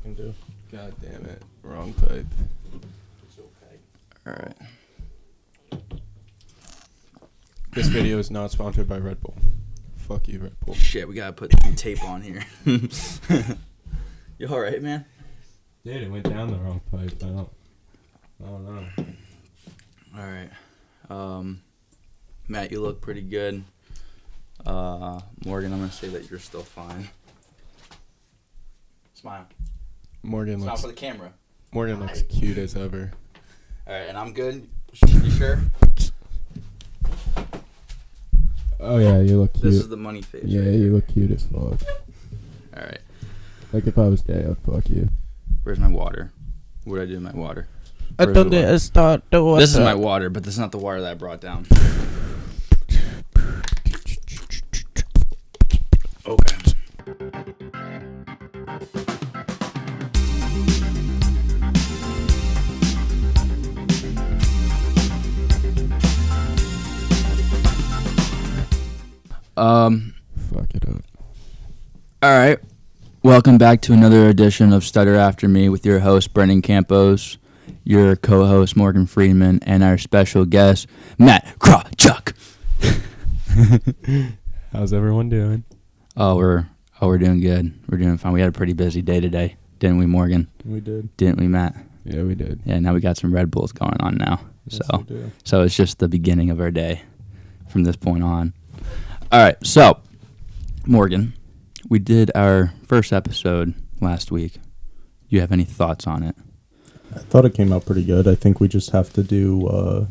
fucking do. God damn it. Wrong pipe. It's okay. Alright. This video is not sponsored by Red Bull. Fuck you, Red Bull. Shit, we gotta put some tape on here. You alright, man? Dude, it went down the wrong pipe. I don't know. Alright. Matt, you look pretty good. Morgan, I'm gonna say that you're still fine. Smile. Morgan Smile looks for the camera. Morgan looks cute as ever. Alright, and I'm good. You sure? Oh yeah, you look cute. This is the money face. Yeah, right you here. look cute as fuck. Alright. Like if I was gay, I'd fuck you. Where's my water? What did I do with my water? I Where's the water? the water. This is my water, but this is not the water that I brought down. Okay. Fuck it up. All right. Welcome back to another edition of Stutter After Me with your host, Brendan Campos, your co-host, Morgan Friedman, and our special guest, Matt Krawchuk. How's everyone doing? We're doing good. We're doing fine. We had a pretty busy day today, didn't we, Morgan? We did. Didn't we, Matt? Yeah, we did. Yeah, now we got some Red Bulls going on now. Yes, we do. So it's just the beginning of our day from this point on. All right, so, Morgan, we did our first episode last week. Do you have any thoughts on it? I thought it came out pretty good. I think we just have to do,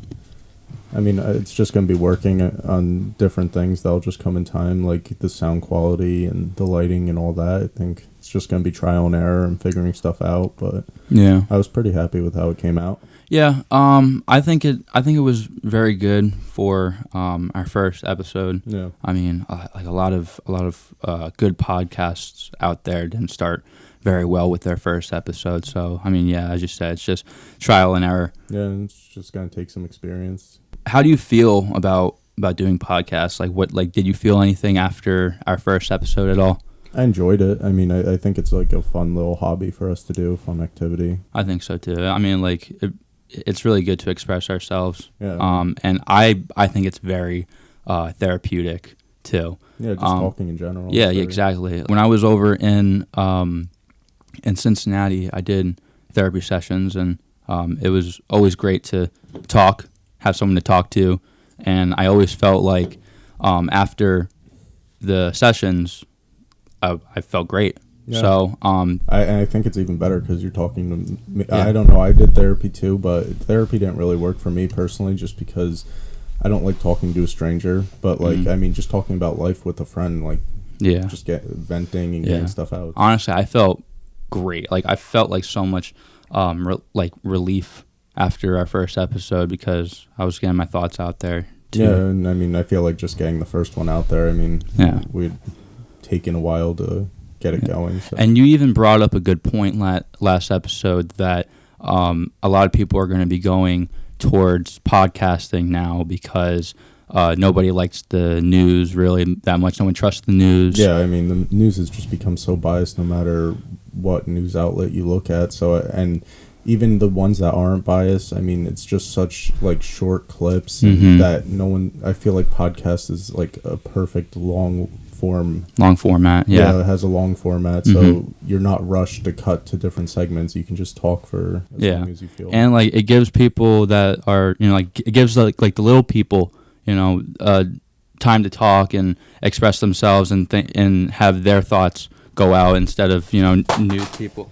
it's just going to be working on different things that'll just come in time, like the sound quality and the lighting and all that. I think it's just going to be trial and error and figuring stuff out, but Yeah. I was pretty happy with how it came out. Yeah, I think it was very good for our first episode. Yeah. I mean, like a lot of good podcasts out there didn't start very well with their first episode. So, I mean, yeah, as you said, it's just trial and error. Yeah, and it's just going to take some experience. How do you feel about doing podcasts? Like, did you feel anything after our first episode at all? I enjoyed it. I mean, I think it's like a fun little hobby for us to do, a fun activity. I think so too. I mean, like it's really good to express ourselves. Yeah. And I think it's very therapeutic too. Yeah, just talking in general. Yeah, exactly. When I was over in Cincinnati, I did therapy sessions, and it was always great to talk, have someone to talk to, and I always felt like after the sessions, I felt great. Yeah. So I think it's even better because you're talking to me. Yeah. I don't know. I did therapy too, but therapy didn't really work for me personally just because I don't like talking to a stranger. But, like, I mean, just talking about life with a friend, like, yeah, just venting and getting stuff out. Honestly, I felt great. Like, I felt like so much relief after our first episode because I was getting my thoughts out there too. Yeah, and I mean, I feel like just getting the first one out there, I mean, we'd taken a while to get it going. So. And you even brought up a good point last episode that a lot of people are going to be going towards podcasting now because nobody likes the news really that much. No one trusts the news. Yeah, I mean, the news has just become so biased no matter what news outlet you look at. So, and even the ones that aren't biased, I mean, it's just such, like, short clips that I feel like podcast is like a perfect long format. Yeah, it has a long format, so you're not rushed to cut to different segments. You can just talk for as long as you feel. And, like, it gives people that are, like, it gives like the little people, time to talk and express themselves and have their thoughts go out instead of, news people.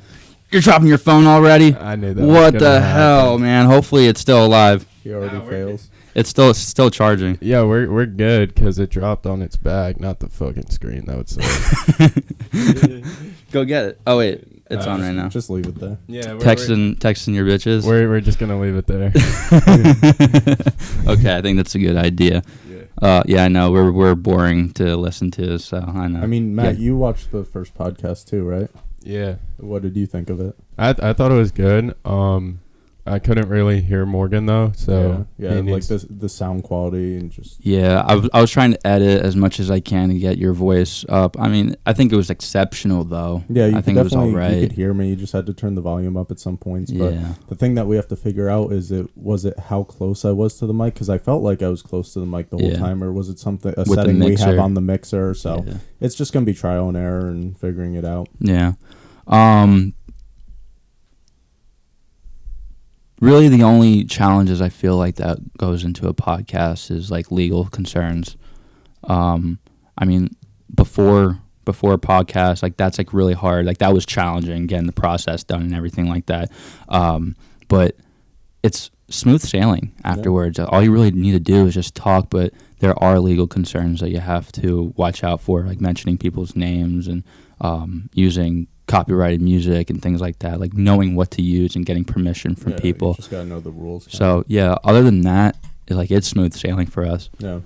You're dropping your phone already? I knew that. What the hell, man? Hopefully it's still alive. He already fails. It's still charging. Yeah, we're good because it dropped on its back, not the fucking screen. That would suck. Go get it. Oh wait, it's on right now. Just leave it there. Yeah, texting your bitches. We're just gonna leave it there. Okay, I think that's a good idea. Yeah, I know we're boring to listen to, so I know. I mean, Matt, you watched the first podcast too, right? Yeah. What did you think of it? I thought it was good. I couldn't really hear Morgan though, so yeah, like the sound quality and just I was trying to edit as much as I can to get your voice up. I mean, I think it was exceptional though. Yeah, I think it was all right. You could hear me. You just had to turn the volume up at some points. But the thing that we have to figure out is was it how close I was to the mic? Because I felt like I was close to the mic the whole time, or was it something a setting we have on the mixer? So it's just gonna be trial and error and figuring it out. Yeah. Really, the only challenges I feel like that goes into a podcast is like legal concerns. I mean, before a podcast, like that's like really hard. Like that was challenging getting the process done and everything like that. But it's smooth sailing afterwards. All you really need to do is just talk. But there are legal concerns that you have to watch out for, like mentioning people's names and using copyrighted music and things like that, like knowing what to use and getting permission from people. You just gotta know the rules. So other than that, it's smooth sailing for us. Yeah.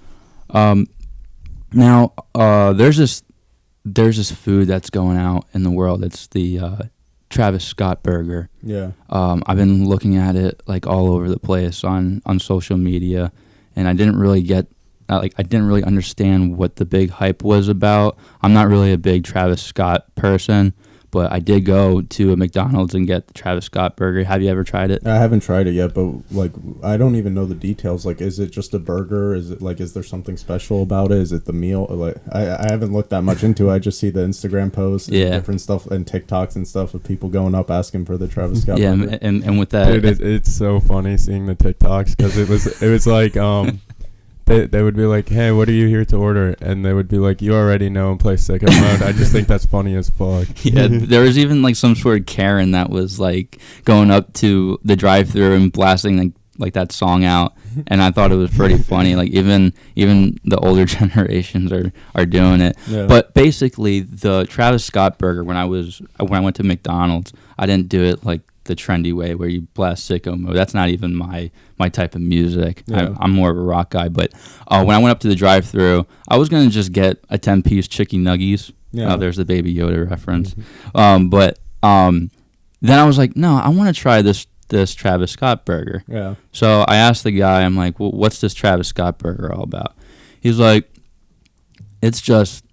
Now there's this food that's going out in the world. It's the Travis Scott burger. Yeah. I've been looking at it like all over the place on social media, and I didn't really understand what the big hype was about. I'm not really a big Travis Scott person, but I did go to a McDonald's and get the Travis Scott burger. Have you ever tried it? I haven't tried it yet, but like I don't even know the details. Like, is it just a burger? Is it like, is there something special about it? Is it the meal? Like, I haven't looked that much into it. I just see the Instagram posts and different stuff and TikToks and stuff of people going up asking for the Travis Scott burger. Yeah, and with that, dude, it's so funny seeing the TikToks because it was like They would be like, hey, what are you here to order? And they would be like, you already know and play sicko mode. I just think that's funny as fuck. Yeah, there was even like some sort of Karen that was like going up to the drive-thru and blasting like that song out. And I thought it was pretty funny. Like even the older generations are doing it. Yeah. But basically the Travis Scott burger, when I went to McDonald's, I didn't do it like the trendy way where you blast sicko mode. That's not even my type of music. Yeah. I'm more of a rock guy. But when I went up to the drive-thru, I was gonna just get a 10-piece chicken nuggies. Yeah. There's the Baby Yoda reference. Mm-hmm. But then I was like, no, I want to try this Travis Scott burger. Yeah. So I asked the guy, I'm like, well, what's this Travis Scott burger all about? He's like, it's just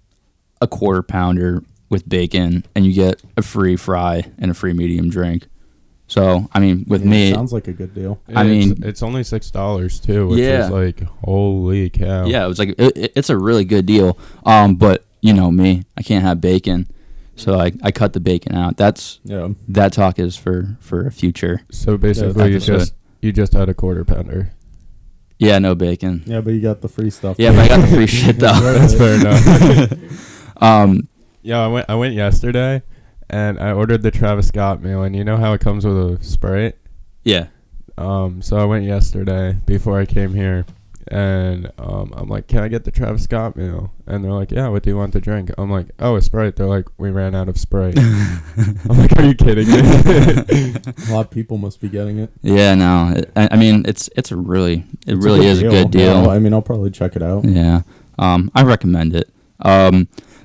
a quarter pounder with bacon, and you get a free fry and a free medium drink. So, I mean, with me... Sounds like a good deal. It's only $6, too, which is like, holy cow. Yeah, it was like, it's a really good deal. But, you know me, I can't have bacon. So, I cut the bacon out. That talk is for a future. So, basically, you just had a quarter pounder. Yeah, no bacon. Yeah, but you got the free stuff. Yeah, but I got the free shit, though. That's fair enough. Yeah, I went yesterday. And I ordered the Travis Scott meal, and you know how it comes with a Sprite? Yeah. So I went yesterday before I came here, and I'm like, can I get the Travis Scott meal? And they're like, yeah, what do you want to drink? I'm like, oh, a Sprite. They're like, we ran out of Sprite. I'm like, are you kidding me? A lot of people must be getting it. Yeah, no. I mean, it's a really is a good deal. Yeah, I mean, I'll probably check it out. Yeah. I recommend it.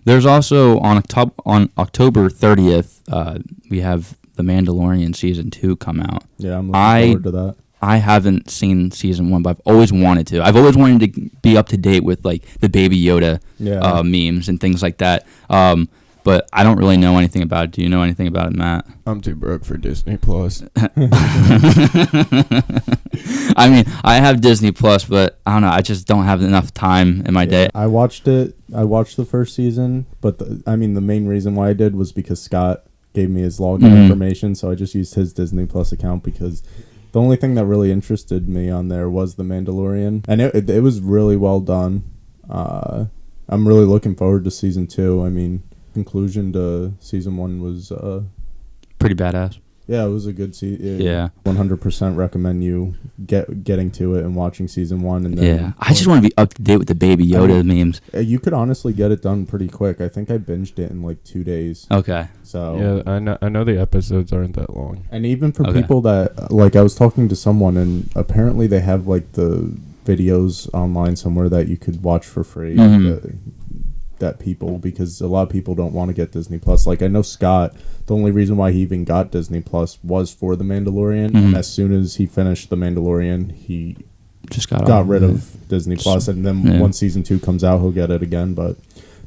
There's also on October 30th, we have The Mandalorian Season 2 come out. Yeah, I'm looking forward to that. I haven't seen Season 1, but I've always wanted to. I've always wanted to be up to date with like the Baby Yoda memes and things like that. But I don't really know anything about it. Do you know anything about it, Matt? I'm too broke for Disney Plus. I mean, I have Disney Plus, but I don't know. I just don't have enough time in my day. I watched it. I watched the first season, but the main reason why I did was because Scott gave me his login information, so I just used his Disney Plus account because the only thing that really interested me on there was The Mandalorian, and it was really well done. I'm really looking forward to Season 2. I mean, conclusion to Season 1 was pretty badass. Yeah, it was a good season. Yeah. 100% recommend you getting to it and watching Season 1. And then I just want to be up to date with the Baby Yoda memes. You could honestly get it done pretty quick. I think I binged it in like 2 days. Okay. So yeah, I know the episodes aren't that long. And even for people that, like, I was talking to someone, and apparently they have like the videos online somewhere that you could watch for free. that people, because a lot of people don't want to get Disney Plus. Like I know Scott, the only reason why he even got Disney Plus was for The Mandalorian, and as soon as he finished The Mandalorian, he just got rid of Disney Plus, and then once season 2 comes out, he'll get it again. But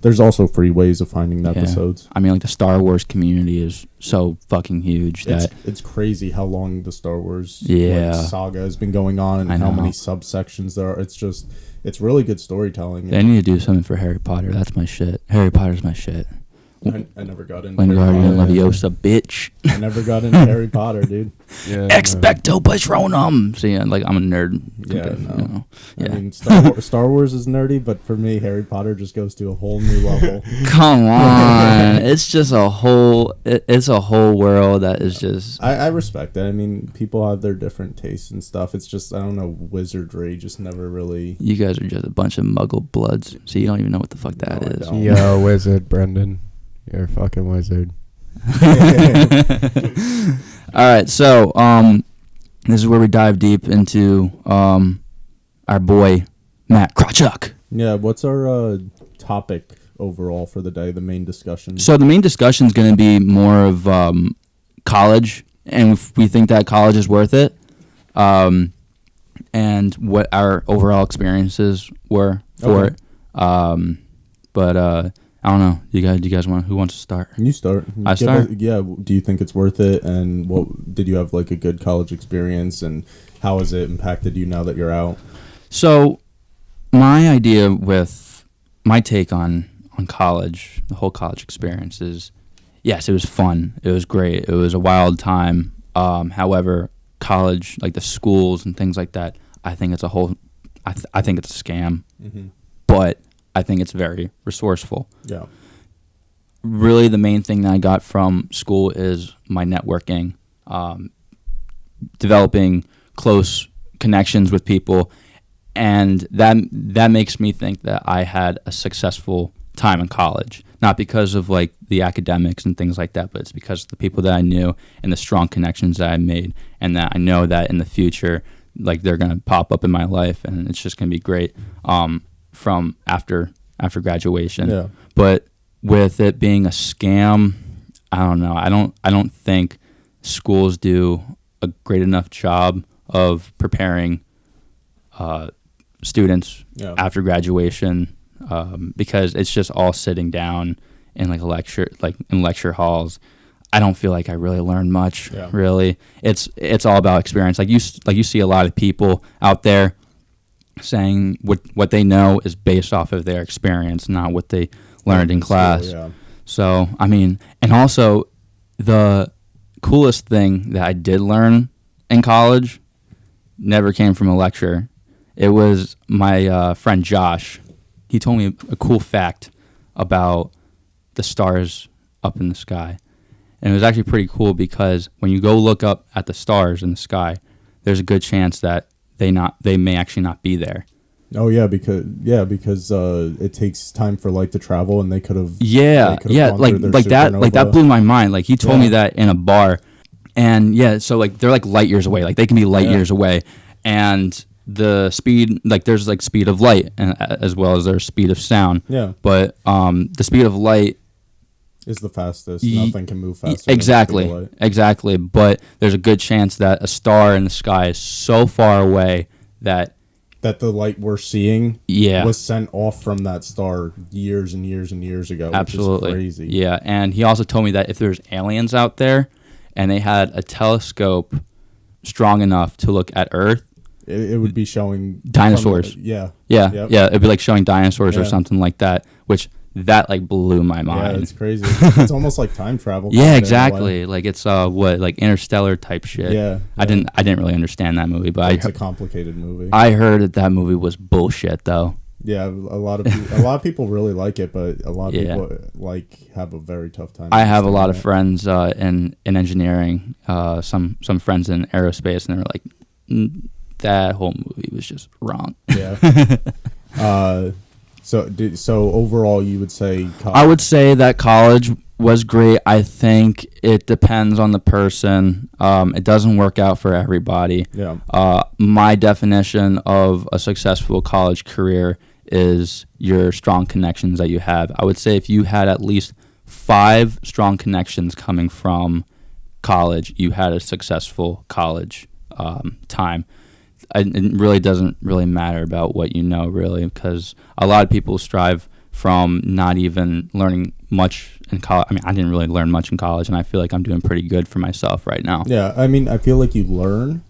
there's also free ways of finding episodes. I mean, like the Star Wars community is so fucking huge that it's crazy how long the Star Wars saga has been going on, and how many subsections there are. It's really good storytelling. They need to do something for Harry Potter. That's my shit. Harry Potter's my shit. I never got into Wingardium Leviosa, bitch. I never got into Harry Potter, dude. Yeah, Expecto Patronum. See, I'm a nerd. I mean, Star Wars is nerdy, but for me, Harry Potter just goes to a whole new level. Come on, it's just a whole. It's a whole world that is just. I respect that. I mean, people have their different tastes and stuff. It's just, I don't know, wizardry just never really. You guys are just a bunch of Muggle bloods, so you don't even know what the fuck that is. Yo, wizard, Brendan. You're a fucking wizard. All right, so this is where we dive deep into our boy Matt Krawchuk. Yeah, what's our topic overall for the day? The main discussion. So the main discussion is going to be more of college, and if we think that college is worth it, and what our overall experiences were for it. But I don't know. Do you guys want? Who wants to start? You start. I start. Do you think it's worth it? And what did you have like a good college experience? And how has it impacted you now that you're out? So, my idea with my take on college, the whole college experience is, yes, it was fun. It was great. It was a wild time. However, college, like the schools and things like that, I think it's a whole. I think it's a scam. Mm-hmm. But I think it's very resourceful. Yeah. Really, the main thing that I got from school is my networking, developing close connections with people, and that makes me think that I had a successful time in college. Not because of like the academics and things like that, but it's because of the people that I knew and the strong connections that I made, and that I know that in the future, like they're gonna pop up in my life, and it's just gonna be great. From after graduation. Yeah. But with it being a scam, I don't know. I don't think schools do a great enough job of preparing students after graduation, because it's just all sitting down in like in lecture halls. I don't feel like I really learned much. Yeah. Really, it's all about experience. Like you see a lot of people out there saying what they know is based off of their experience, not what they learned in class. School, yeah. So, I mean, and also the coolest thing that I did learn in college never came from a lecture. It was my friend Josh. He told me a cool fact about the stars up in the sky. And it was actually pretty cool because when you go look up at the stars in the sky, there's a good chance that they may actually not be there. Oh yeah, because it takes time for light to travel, and they could have like that blew my mind. Like he told me that in a bar, and so like they're like light years away. Like they can be light years away, and the speed, like there's like speed of light as well as there's speed of sound. Yeah, but the speed of light is the fastest. Nothing can move faster. Exactly. But there's a good chance that a star in the sky is so far away that the light we're seeing was sent off from that star years and years and years ago. Absolutely. Which is crazy. Yeah, and he also told me that if there's aliens out there and they had a telescope strong enough to look at Earth, it would be showing dinosaurs. It'd be like showing dinosaurs or something like that, which that like blew my mind. Yeah, it's crazy. It's almost like time travel. Yeah, exactly. Like it's like Interstellar type shit. Yeah. I didn't really understand that movie, but it's a complicated movie. I heard that movie was bullshit though. Yeah, a lot of people really like it, but a lot of people have a very tough time. I have a lot of friends in engineering, some friends in aerospace, and they're like, that whole movie was just wrong. Yeah. So overall, you would say college? I would say that college was great. I think it depends on the person. It doesn't work out for everybody. Yeah. My definition of a successful college career is your strong connections that you have. I would say if you had at least 5 strong connections coming from college, you had a successful college time. It really doesn't really matter about what you know, really, because a lot of people strive from not even learning much in college. I mean, I didn't really learn much in college, and I feel like I'm doing pretty good for myself right now. Yeah, I mean, I feel like you learn,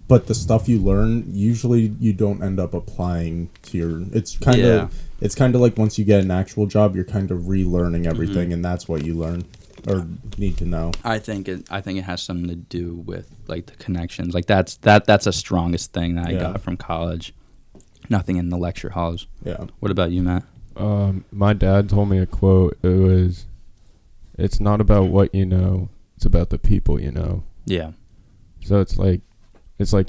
but the stuff you learn, usually you don't end up applying to your... It's kind of like once you get an actual job, you're kind of relearning everything, and that's what you learn or need to know. I think it has something to do with like the connections. Like that's the strongest thing that I got from college. Nothing in the lecture halls. Yeah. What about you, Matt? My dad told me a quote. It was, "It's not about what you know; it's about the people you know." Yeah. So it's like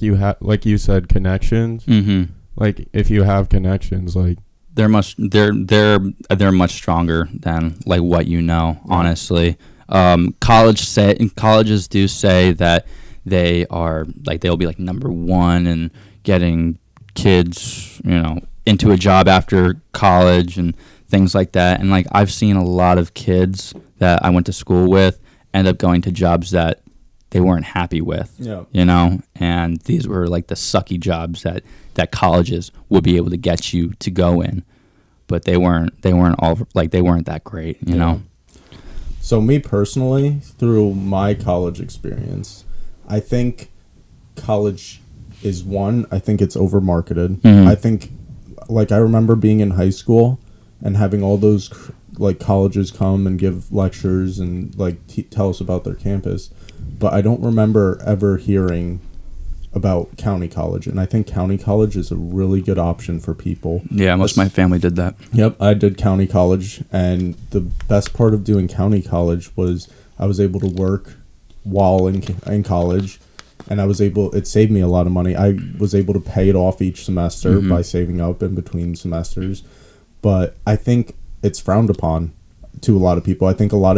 you have, like you said, connections. Mm-hmm. Like if you have connections, like they're much stronger than like what you know. Honestly, colleges do say that they are like they'll be like number one in getting kids, into a job after college and things like that. And like I've seen a lot of kids that I went to school with end up going to jobs that they weren't happy with. Yeah. And these were like the sucky jobs that colleges would be able to get you to go in, but they weren't all like they weren't that great, you know. So me personally, through my college experience, I think college is one. I think it's overmarketed. Mm-hmm. I think, like, I remember being in high school and having all those like colleges come and give lectures and like tell us about their campus, but I don't remember ever hearing about county college, and I think county college is a really good option for people. Yeah, most of my family did that. Yep, I did county college, and the best part of doing county college was I was able to work while in college, and it saved me a lot of money. I was able to pay it off each semester by saving up in between semesters, but I think it's frowned upon to a lot of people. I think a lot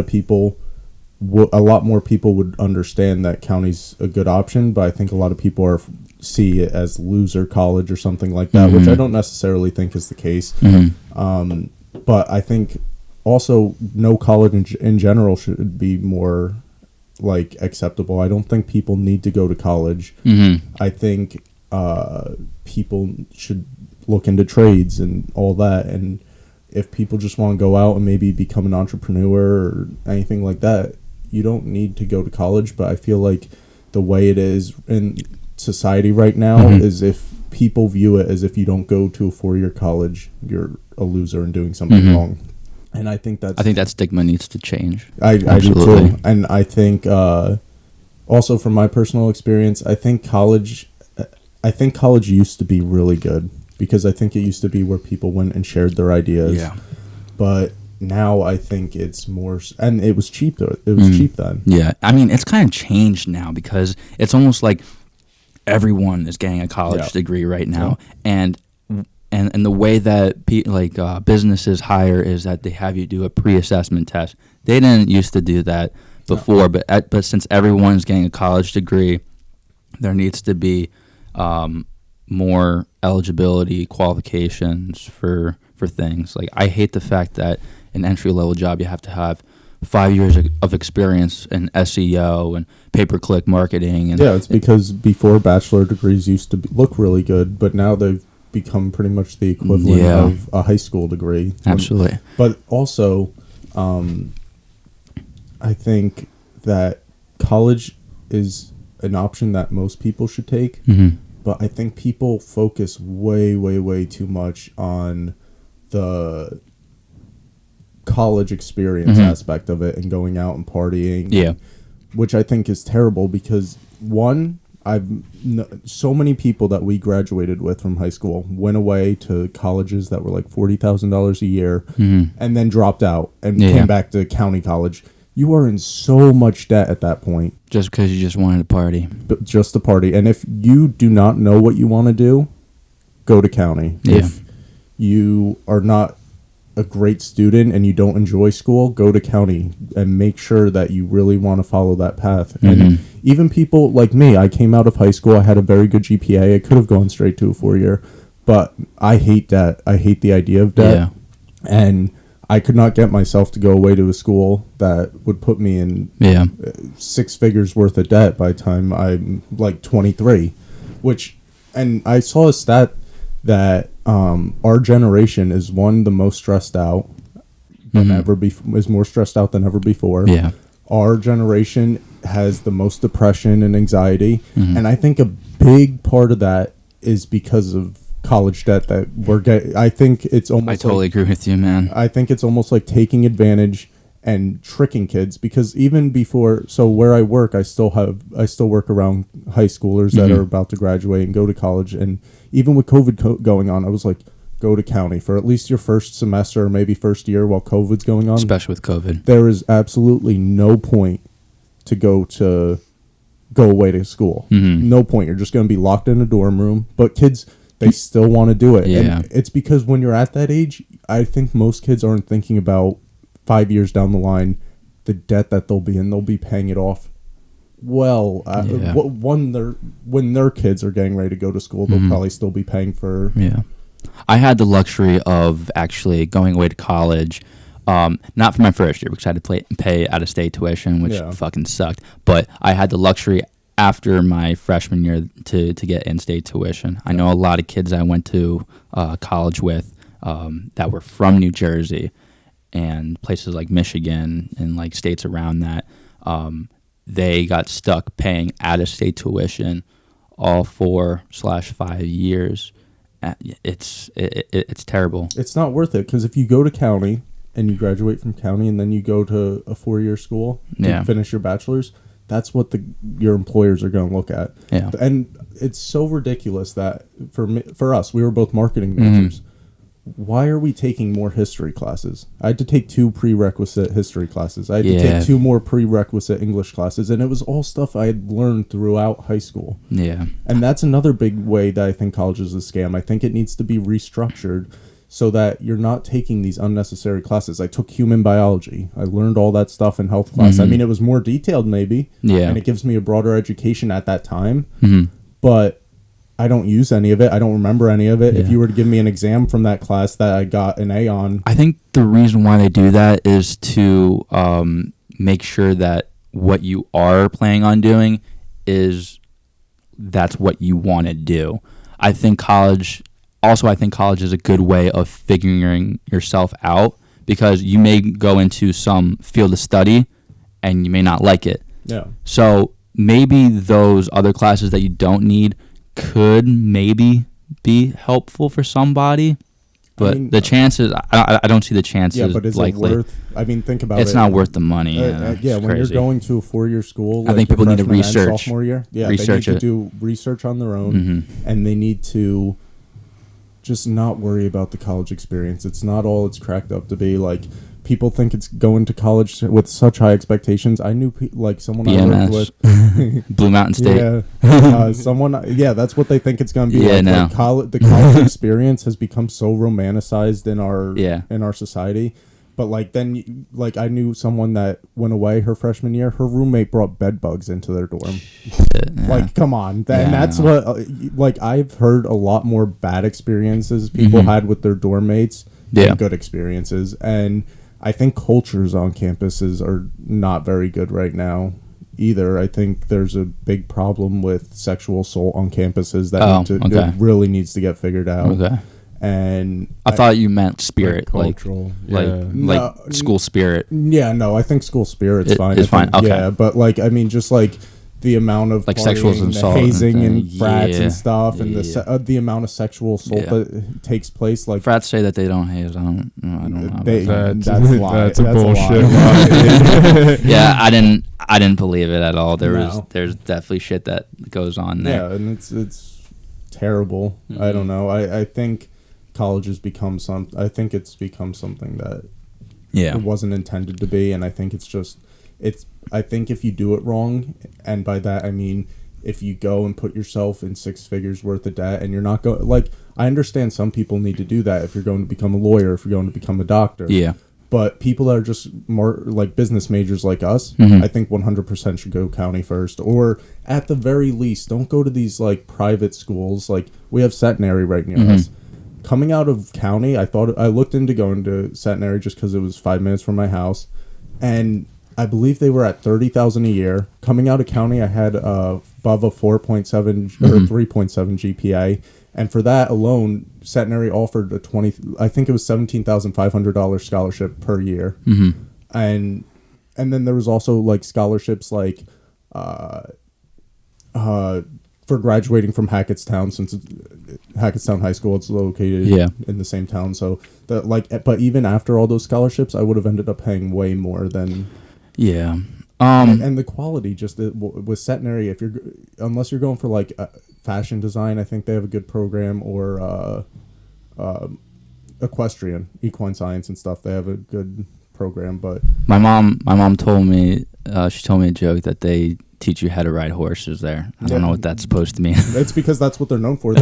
more people would understand that county's a good option, but I think a lot of people see it as loser college or something like that, which I don't necessarily think is the case. But I think also no college in general should be more like acceptable. I don't think people need to go to college. I think people should look into trades and all that, and if people just want to go out and maybe become an entrepreneur or anything like that, you don't need to go to college. But I feel like the way it is in society right now is if people view it as if you don't go to a 4-year college, you're a loser and doing something wrong. And I think that stigma needs to change. I do too. And I think also from my personal experience, I think college used to be really good, because I think it used to be where people went and shared their ideas. Yeah. But now I think it's more, and it was cheap though. It was cheap then. Yeah. I mean, it's kind of changed now, because it's almost like everyone is getting a college degree right now. Yeah. And the way that businesses hire is that they have you do a pre-assessment test. They didn't used to do that before, but since everyone's getting a college degree, there needs to be more eligibility qualifications for things. Like, I hate the fact that an entry-level job, you have to have 5 years of experience in SEO and pay-per-click marketing. And it's because before bachelor degrees used to look really good, but now they've become pretty much the equivalent of a high school degree. Absolutely. But also, I think that college is an option that most people should take. But I think people focus way, way, way too much on the college experience aspect of it and going out and partying. Yeah. Which I think is terrible, because one, so many people that we graduated with from high school went away to colleges that were like $40,000 a year and then dropped out and came back to county college. You are in so much debt at that point. Just because you just wanted to party. But just to party. And if you do not know what you want to do, go to county. Yeah. If you are not a great student and you don't enjoy school, go to county and make sure that you really want to follow that path. And even people like me, I came out of high school, I had a very good GPA. I could have gone straight to a 4-year. but I hate debt. I hate the idea of debt. And I could not get myself to go away to a school that would put me in 6 figures worth of debt by the time I'm like 23, and I saw a stat that our generation is the most stressed out than is more stressed out than ever before. Yeah. Our generation has the most depression and anxiety. And I think a big part of that is because of college debt that we're getting. I think it's almost I totally agree with you, man. I think it's almost like taking advantage and tricking kids, because even before, so where I work, I still work around high schoolers that are about to graduate and go to college. And even with COVID going on, I was like, go to county for at least your first semester or maybe first year while COVID's going on. Especially with COVID. There is absolutely no point to go away to school. No point. You're just going to be locked in a dorm room. But kids, they still want to do it. Yeah. And it's because when you're at that age, I think most kids aren't thinking about 5 years down the line, the debt that they'll be in. They'll be paying it off. Well, when their kids are getting ready to go to school, they'll probably still be paying for. Yeah. I had the luxury of actually going away to college, not for my first year because I had to pay out-of-state tuition, which fucking sucked. But I had the luxury after my freshman year to get in-state tuition. I know a lot of kids I went to college with that were from New Jersey and places like Michigan and like states around that. They got stuck paying out-of-state tuition all 4/5 years. It's terrible. It's not worth it, because if you go to county and you graduate from county and then you go to a 4-year school to finish your bachelor's, that's what your employers are going to look at. Yeah. And it's so ridiculous that for us, we were both marketing majors. Why are we taking more history classes? I had to take 2 prerequisite history classes. I had to take 2 more prerequisite English classes, and it was all stuff I had learned throughout high school. Yeah. And that's another big way that I think college is a scam. I think it needs to be restructured so that you're not taking these unnecessary classes. I took human biology. I learned all that stuff in health class. I mean, it was more detailed maybe, and it gives me a broader education at that time, but I don't use any of it. I don't remember any of it. If you were to give me an exam from that class that I got an A on. I think the reason why they do that is to make sure that what you are planning on doing that's what you want to do. I think college is a good way of figuring yourself out, because you may go into some field of study and you may not like it. Yeah. So maybe those other classes that you don't need could maybe be helpful for somebody, but the chances, I don't see the chances. Yeah, but is likely. it worth? I mean, think about it. It's not worth the money. When crazy. You're going to a 4-year school, like I think people need to freshman and research. Sophomore year, Research they need to do research on their own, and they need to just not worry about the college experience. It's not all it's cracked up to be. Like, people think it's going to college with such high expectations. I knew someone BMS. I worked with, Blue Mountain State. That's what they think it's going to be. Yeah, the college experience has become so romanticized in our society. But I knew someone that went away her freshman year. Her roommate brought bed bugs into their dorm. Come on. And that's what I've heard a lot more bad experiences people had with their dorm mates than good experiences. And I think cultures on campuses are not very good right now either. I think there's a big problem with sexual assault on campuses that really needs to get figured out. Okay. And I thought you meant spirit, like school spirit. Yeah, no, I think school spirit's fine. It's fine. Okay. Yeah, but just the amount of sexual assault, hazing and frats and stuff, and the amount of sexual assault that takes place. Frats say that they don't haze. I don't know. That's a lie. That's a bullshit. Yeah, I didn't believe it at all. There's definitely shit that goes on there. Yeah, and it's terrible. I don't know. I think college has become I think it's become something that it wasn't intended to be, and I think I think if you do it wrong, and by that I mean if you go and put yourself in 6 figures worth of debt and you're not going, I understand some people need to do that if you're going to become a lawyer, if you're going to become a doctor. Yeah. But people that are just more business majors like us, I think 100% should go county first, or at the very least, don't go to these private schools. We have Centenary right near us. coming out of county, I looked into going to centenary just because it was 5 minutes from my house, and I believe they were at $30,000 a year. Coming out of county, I had above a 4.7 or 3.7 GPA, and for that alone, centenary offered I think it was $17,500 scholarship per year, and then there was also like scholarships like for graduating from Hackettstown, since Hackettstown High School, it's located in the same town. So but even after all those scholarships, I would have ended up paying way more than. Yeah. And the quality just with centenary, unless you're going for like fashion design, I think they have a good program, or equine science and stuff. They have a good program. But my mom told me, she told me a joke that they teach you how to ride horses there. I don't know what that's supposed to mean. It's because that's what they're known for. They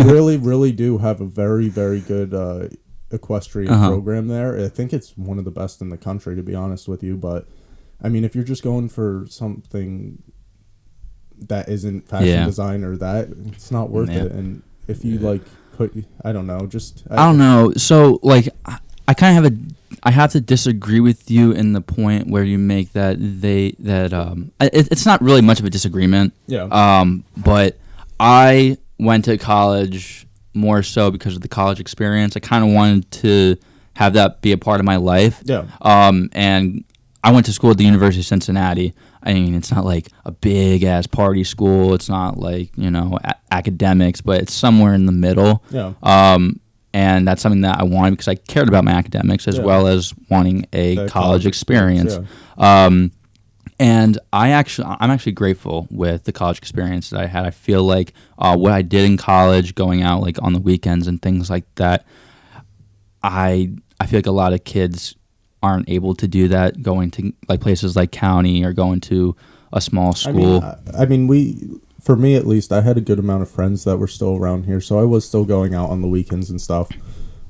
really do have a very, very good equestrian program there. I think it's one of the best in the country, to be honest with you. But I mean, if you're just going for something that isn't fashion design or that, it's not worth it. And if you I don't know, I don't know. So like, I kind of I have to disagree with you in the point where you make that it's not really much of a disagreement. Yeah. But I went to college more so because of the college experience. I kind of wanted to have that be a part of my life. Yeah. And I went to school at the University of Cincinnati. I mean, it's not like a big ass party school. It's not like, academics, but it's somewhere in the middle. Yeah. And that's something that I wanted because I cared about my academics as well as wanting a college experience. And I'm actually grateful with the college experience that I had. I feel like what I did in college, going out like on the weekends and things like that, I feel like a lot of kids aren't able to do that, going to like places like county or going to a small school. For me at least, I had a good amount of friends that were still around here, so I was still going out on the weekends and stuff.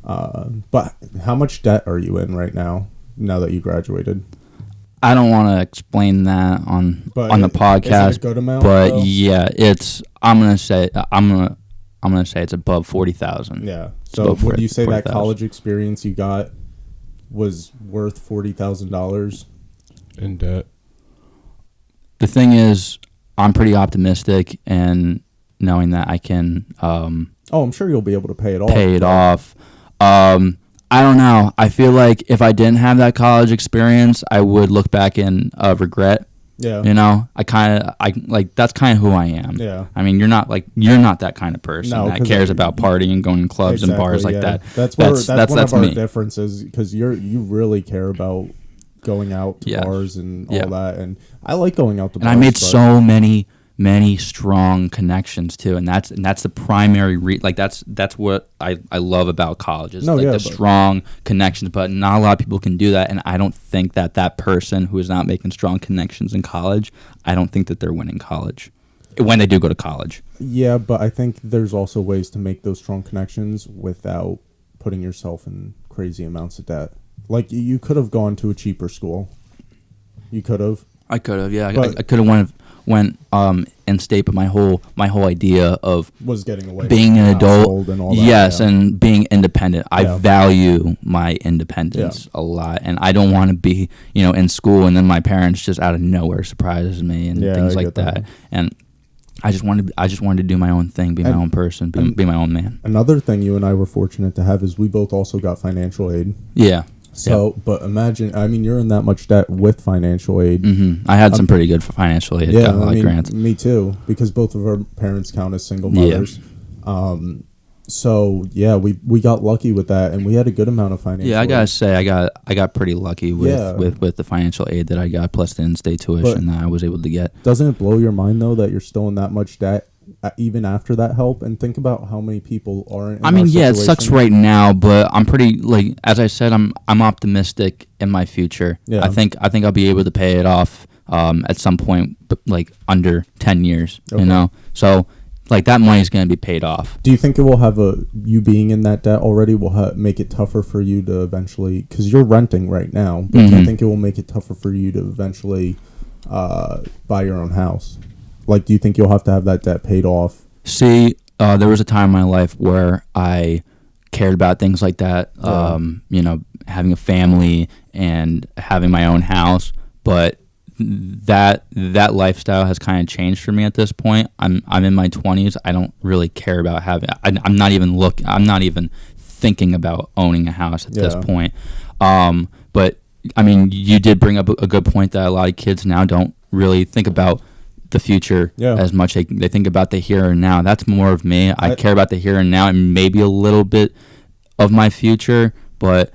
But how much debt are you in right now that you graduated? I don't want to explain that on the podcast. Is it a good amount? But though? Yeah, I'm gonna say it's above 40,000. Yeah. So would you say that college experience you got was worth $40,000 in debt? The thing is, I'm pretty optimistic, and knowing that I can. I'm sure you'll be able to pay it off. I don't know. I feel like if I didn't have that college experience, I would look back in regret. Yeah. That's kind of who I am. Yeah. I mean, you're not that kind of person that cares about partying and going to clubs and bars like that. That's one of our differences, because you really care about going out to bars and all that, and I like going out to bars. And I made so many strong connections too, and that's the primary that's what I love about college is the strong connections. But not a lot of people can do that, and I don't think that person who is not making strong connections in college, I don't think that they're winning college when they do go to college. Yeah, but I think there's also ways to make those strong connections without putting yourself in crazy amounts of debt. Like, you could have gone to a cheaper school. You could have. I could have, yeah. I could have went in state, but my whole idea of was getting away being an adult and all that, and being independent. I value my independence a lot, and I don't want to be in school and then my parents just out of nowhere surprises me and things like that. And I just wanted to do my own thing, be my own person, be my own man. Another thing you and I were fortunate to have is we both also got financial aid. Yeah. So, but imagine, I mean, you're in that much debt with financial aid. Mm-hmm. I had some pretty good financial aid. Got a lot of grants. Me too, because both of our parents count as single mothers. Yeah. So yeah, we got lucky with that, and we had a good amount of financial. Yeah, I gotta say, I got pretty lucky with the financial aid that I got, plus the in-state tuition that I was able to get. Doesn't it blow your mind though that you're still in that much debt? Even after that help, and think about how many people aren't in it sucks right now, but I'm pretty, like, as I said, I'm optimistic in my future. I think I'll be able to pay it off at some point, like under 10 years. So like that money is going to be paid off. Do you think it will have you being in that debt already will make it tougher for you to eventually, because you're renting right now, but do you think it will make it tougher for you to eventually buy your own house? Like, do you think you'll have to have that debt paid off? See, there was a time in my life where I cared about things like that, having a family and having my own house, but that lifestyle has kind of changed for me at this point. I'm in my 20s. I don't really care about having. I'm not even thinking about owning a house at this point. But I mean, you did bring up a good point that a lot of kids now don't really think about the future as much. They think about the here and now. That's more of me. I care about the here and now and maybe a little bit of my future, but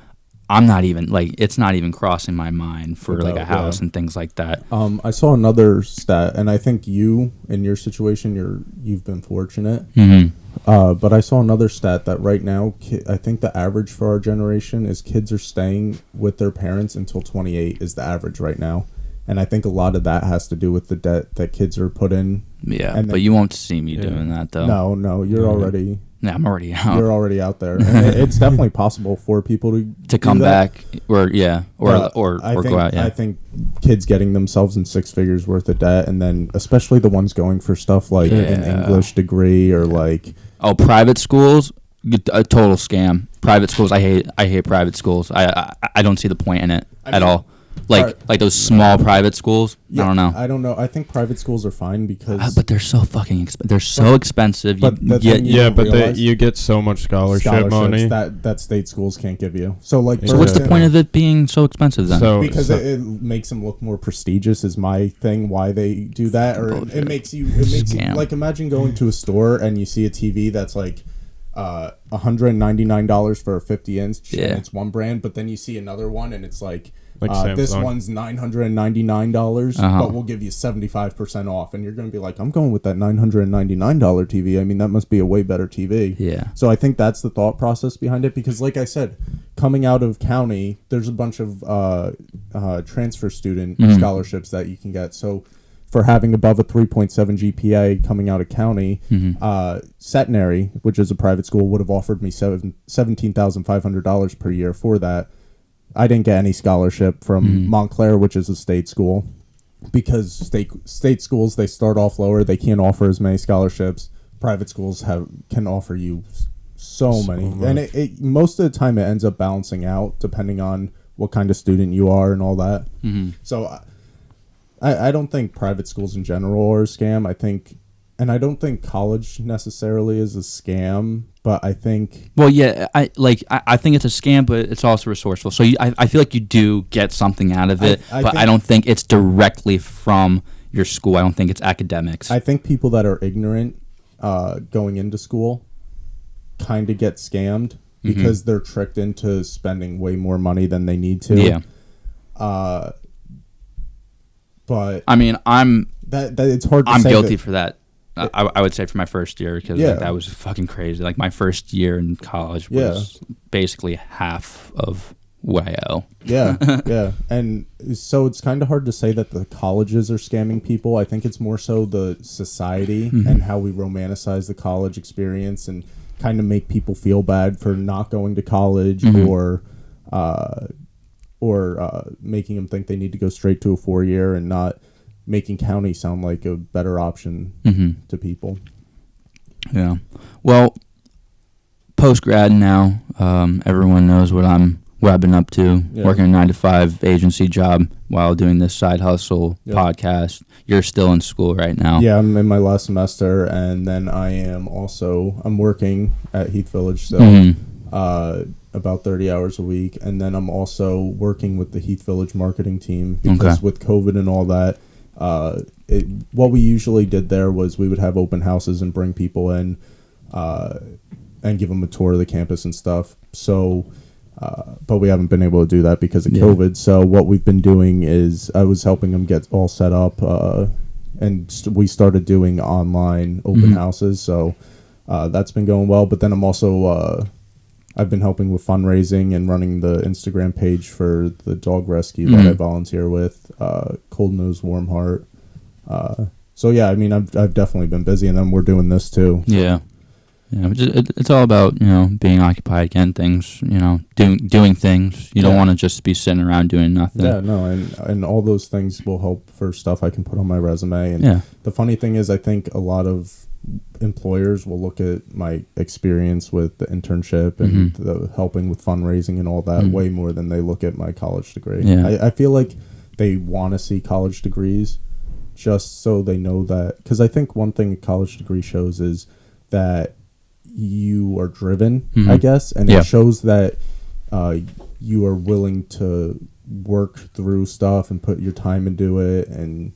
I'm not even it's not even crossing my mind for a house and things like that. I saw another stat, and I think you, in your situation, you've been fortunate. Mm-hmm. But I saw another stat that right now, I think the average for our generation is kids are staying with their parents until 28 is the average right now. And I think a lot of that has to do with the debt that kids are put in. Yeah, and but you won't see me doing that, though. No, you're already... Yeah, I'm already out. You're already out there. And it's definitely possible for people to come back or go out. Yeah. I think kids getting themselves in six figures worth of debt, and then especially the ones going for stuff like an English degree or private schools, a total scam. Private schools, I hate private schools. I don't see the point in it at all. Like those small private schools. Yeah, I don't know. I think private schools are fine because but they're so fucking expensive. But you get so much scholarship money that state schools can't give you. So what's the point of it being so expensive then? Because it makes them look more prestigious is my thing. Why they do that, or it makes you like imagine going to a store and you see a TV that's like $199 for a 50-inch and it's one brand, but then you see another one and it's like this one's $999, but we'll give you 75% off, and you're going to be like, I'm going with that $999 TV. I mean, that must be a way better TV. Yeah. So I think that's the thought process behind it, because like I said, coming out of county, there's a bunch of transfer student scholarships that you can get. So for having above a 3.7 GPA coming out of county, Centenary, which is a private school, would have offered me $17,500 per year for that. I didn't get any scholarship from Montclair, which is a state school, because state schools, they start off lower. They can't offer as many scholarships. Private schools can offer you so many. Much. And it most of the time it ends up balancing out depending on what kind of student you are and all that. Mm-hmm. So I don't think private schools in general are a scam. I don't think college necessarily is a scam, but I think... Well, yeah, I think it's a scam, but it's also resourceful. So I feel like you do get something out of it, but I don't think it's directly from your school. I don't think it's academics. I think people that are ignorant going into school kind of get scammed because they're tricked into spending way more money than they need to. Yeah. But... I mean, it's hard to say. I'm guilty for that. I would say for my first year, because that was fucking crazy. Like my first year in college was basically half of what I owe. Yeah, yeah. And so it's kind of hard to say that the colleges are scamming people. I think it's more so the society and how we romanticize the college experience and kind of make people feel bad for not going to college or making them think they need to go straight to a 4-year and not making county sound like a better option to people. Yeah. Well, post-grad now, everyone knows what I've been up to, working a 9-to-5 agency job while doing this side hustle podcast. You're still in school right now. Yeah, I'm in my last semester, and then I'm working at Heath Village still, about 30 hours a week, and then I'm also working with the Heath Village marketing team, because with COVID and all that, what we usually did there was we would have open houses and bring people in and give them a tour of the campus and stuff. So, but we haven't been able to do that because of COVID. So what we've been doing is I was helping them get all set up, and we started doing online open houses. So that's been going well. But then I'm also I've been helping with fundraising and running the Instagram page for the dog rescue that I volunteer with, Cold Nose Warm Heart. So yeah, I mean, I've definitely been busy, and then we're doing this too. So. Yeah. It's all about, being occupied, getting things, doing things. You don't want to just be sitting around doing nothing. Yeah, no, and all those things will help for stuff I can put on my resume. And the funny thing is, I think a lot of employers will look at my experience with the internship and the helping with fundraising and all that way more than they look at my college degree. Yeah. I feel like they want to see college degrees just so they know that, because I think one thing a college degree shows is that you are driven, I guess, and it shows that you are willing to work through stuff and put your time into it. And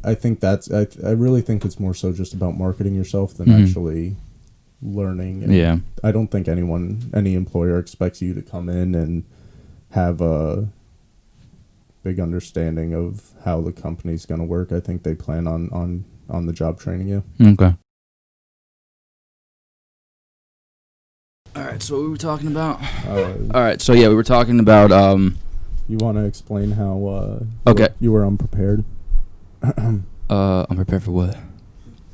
I think I really think it's more so just about marketing yourself than actually learning. And I don't think any employer expects you to come in and have a big understanding of how the company's going to work. I think they plan on the job training you. Okay. All right, so what were we talking about? All right, so we were talking about you want to explain how you were unprepared? Unprepared for what?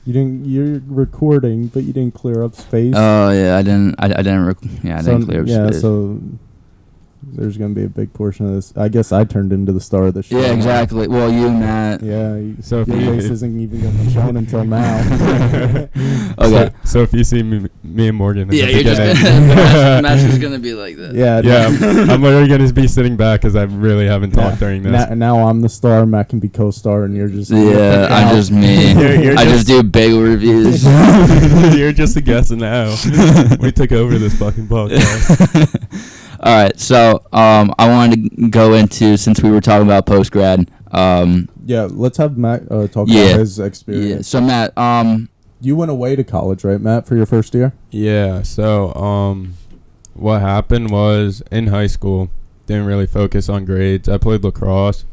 You're recording, but you didn't clear up space. Oh yeah, I didn't clear up space. Yeah, so there's going to be a big portion of this. I guess I turned into the star of the show. Yeah, exactly. Well, you, Matt. Yeah, so your face isn't even going to be shown until now. Okay. So if you see me and Morgan in the you're beginning. just Matt's just going to be like that. Yeah. I'm literally going to be sitting back because I really haven't talked during this. Now I'm the star, Matt can be co-star, and you're just... Yeah, I'm just me. I just do bagel reviews. You're just a guest now. We took over this fucking podcast. All right, so I wanted to go into, since we were talking about post-grad. Let's have Matt talk about his experience. Yeah, so Matt, you went away to college, right, Matt, for your first year? Yeah, so what happened was in high school, didn't really focus on grades. I played lacrosse,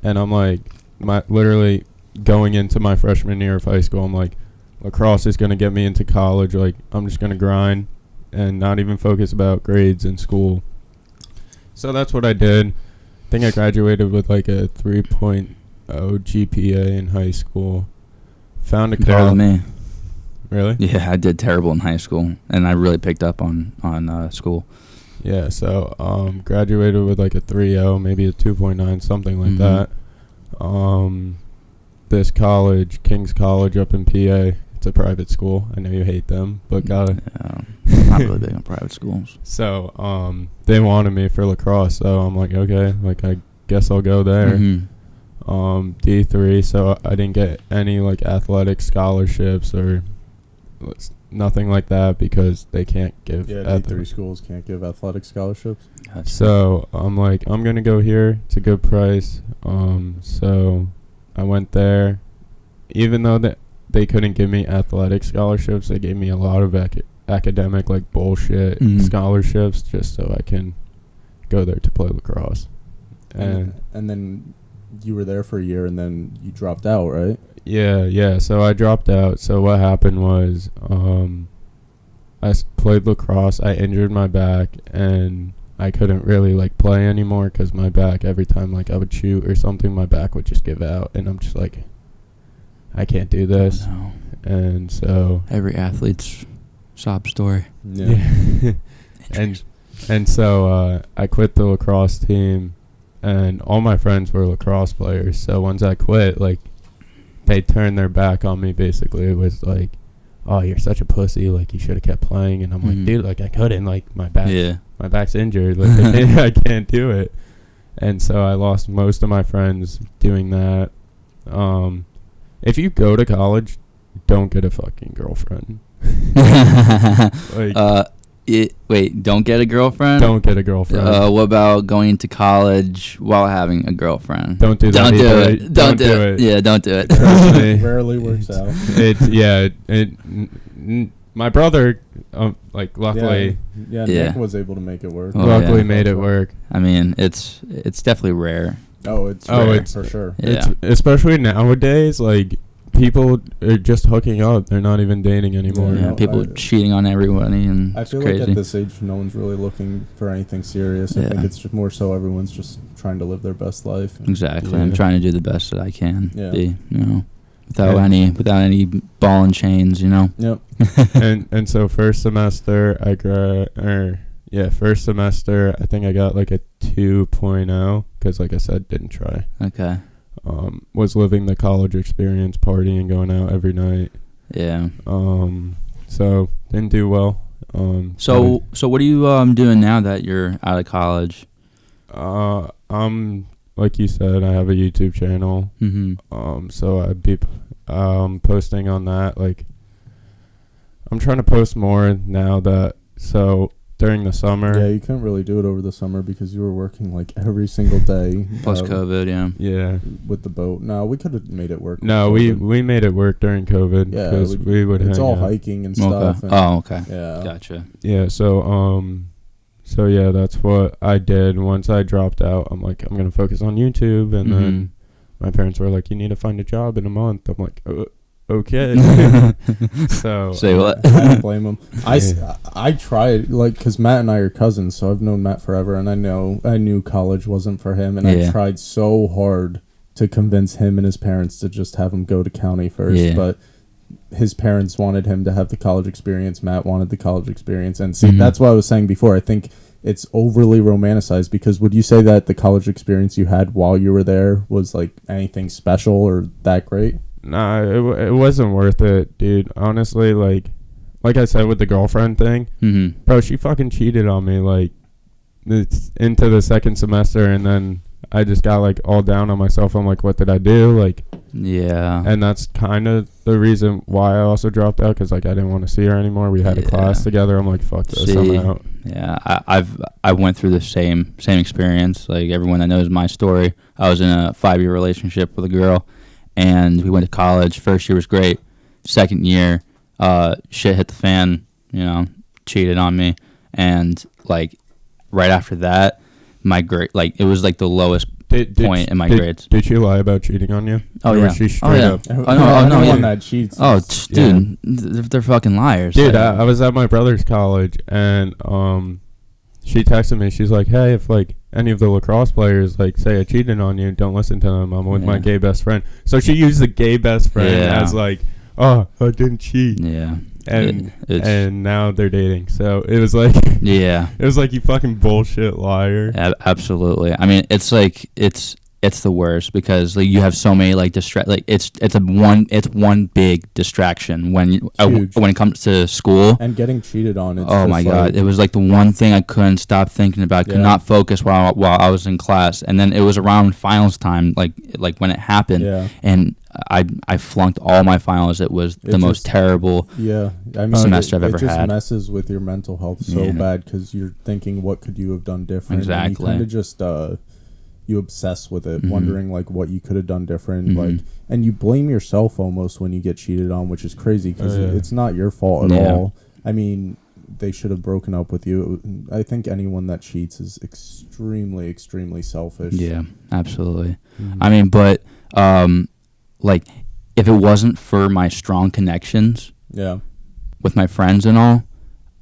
and I'm like, literally going into my freshman year of high school, I'm like, lacrosse is going to get me into college. Like, I'm just going to grind and not even focus about grades in school. So that's what I did. I think I graduated with like a 3.0 GPA in high school. Found a better than me. Really? Yeah, I did terrible in high school, and I really picked up on school. Yeah, so graduated with like a 3.0, maybe a 2.9, something like that. This college, King's College up in PA, it's a private school. I know you hate them, but I'm not really big on private schools. So they wanted me for lacrosse, so I'm like, okay, like I guess I'll go there. D3, so I didn't get any like athletic scholarships or nothing like that because they can't give. Yeah, D3 schools can't give athletic scholarships. So I'm like, I'm gonna go here. It's a good price. So I went there, even though they couldn't give me athletic scholarships. They gave me a lot of academic like bullshit scholarships just so I can go there to play lacrosse. And then you were there for a year and then you dropped out, right? Yeah. So I dropped out. So what happened was I played lacrosse. I injured my back and I couldn't really like play anymore because my back, every time like I would shoot or something, my back would just give out, and I'm just like, I can't do this. Oh, no. And so every athlete's sob story. Yeah. and so I quit the lacrosse team, and all my friends were lacrosse players. So once I quit, like they turned their back on me. Basically, it was like, oh, you're such a pussy. Like you should have kept playing. And I'm like, dude, like I couldn't. Like my back's injured. Like I can't do it. And so I lost most of my friends doing that. If you go to college, don't get a fucking girlfriend. Wait, don't get a girlfriend? Don't get a girlfriend. What about going to college while having a girlfriend? Don't do that. Don't do it. Yeah, don't do it. It rarely works out. My brother, luckily, Nick was able to make it work. Luckily, made it work. I mean, it's definitely rare. It's rare, for sure. Yeah. Especially nowadays, like people are just hooking up. They're not even dating anymore. Yeah, people are cheating on everybody, and I feel crazy. like at this age, no one's really looking for anything serious. I think it's just more so everyone's just trying to live their best life. Exactly. I'm trying to do the best that I can be, without any ball and chains, you know. Yep. and so first semester first semester I think I got like a 2.0 because, like I said, didn't try. Okay. Was living the college experience, partying, going out every night. Yeah. So didn't do well. So what are you doing now that you're out of college? I'm like you said, I have a YouTube channel. Mm-hmm. So I'd be posting on that. Like, I'm trying to post more now that during the summer. Yeah, you couldn't really do it over the summer because you were working like every single day. Plus COVID, yeah. Yeah. With the boat. No, we could have made it work. No, we made it work during COVID. Yeah, because we would. It's all out. Hiking and stuff. Okay. And Okay. Yeah. Gotcha. Yeah. So yeah, that's what I did. Once I dropped out, I'm like, I'm gonna focus on YouTube, and then my parents were like, you need to find a job in a month. I'm like, okay. So say what? I don't blame him. I tried, like, because Matt and I are cousins, so I've known Matt forever, and I knew college wasn't for him, and I tried so hard to convince him and his parents to just have him go to county first, but his parents wanted him to have the college experience. Matt wanted the college experience, and see, that's what I was saying before. I think it's overly romanticized, because would you say that the college experience you had while you were there was like anything special or that great? Nah, it wasn't worth it, dude. Honestly, like I said with the girlfriend thing, bro, she fucking cheated on me, like, it's into the second semester, and then I just got, like, all down on myself. I'm like, what did I do? Like, yeah. And that's kind of the reason why I also dropped out, because, like, I didn't want to see her anymore. We had a class together. I'm like, fuck this, I'm out. Yeah, I went through the same experience. Like, everyone that knows my story, I was in a 5-year relationship with a girl, and we went to college. First year was great. Second year, shit hit the fan, you know, cheated on me. And, like, right after that, my grade, like, it was, like, the lowest point in my grades. Did she lie about cheating on you? Oh, or yeah. Was she straight up? Anyone that cheats. Oh, dude, they're fucking liars. Dude, I was at my brother's college, and she texted me. She's like, hey, if, like, any of the lacrosse players, like, say I cheated on you, don't listen to them. I'm with my gay best friend. So she used the gay best friend as, like, oh, I didn't cheat. Yeah. And now they're dating. So it was like, yeah, it was like, you fucking bullshit liar. Absolutely. I mean, it's like it's the worst, because, like, you have so many, like, it's one big distraction when it comes to school and getting cheated on. Oh my god, it was like the one thing I couldn't stop thinking about. Could not focus while I was in class, and then it was around finals time, like when it happened, and I flunked all my finals. It was the most terrible semester I've ever had. It just messes with your mental health so bad, because you're thinking, what could you have done different? Exactly. And you kind of just you obsess with it, wondering, like, what you could have done different, like, and you blame yourself almost when you get cheated on, which is crazy, because it's not your fault at all. I mean, they should have broken up with you. I think anyone that cheats is extremely, extremely selfish. Yeah, absolutely. I mean, but like, if it wasn't for my strong connections with my friends and all,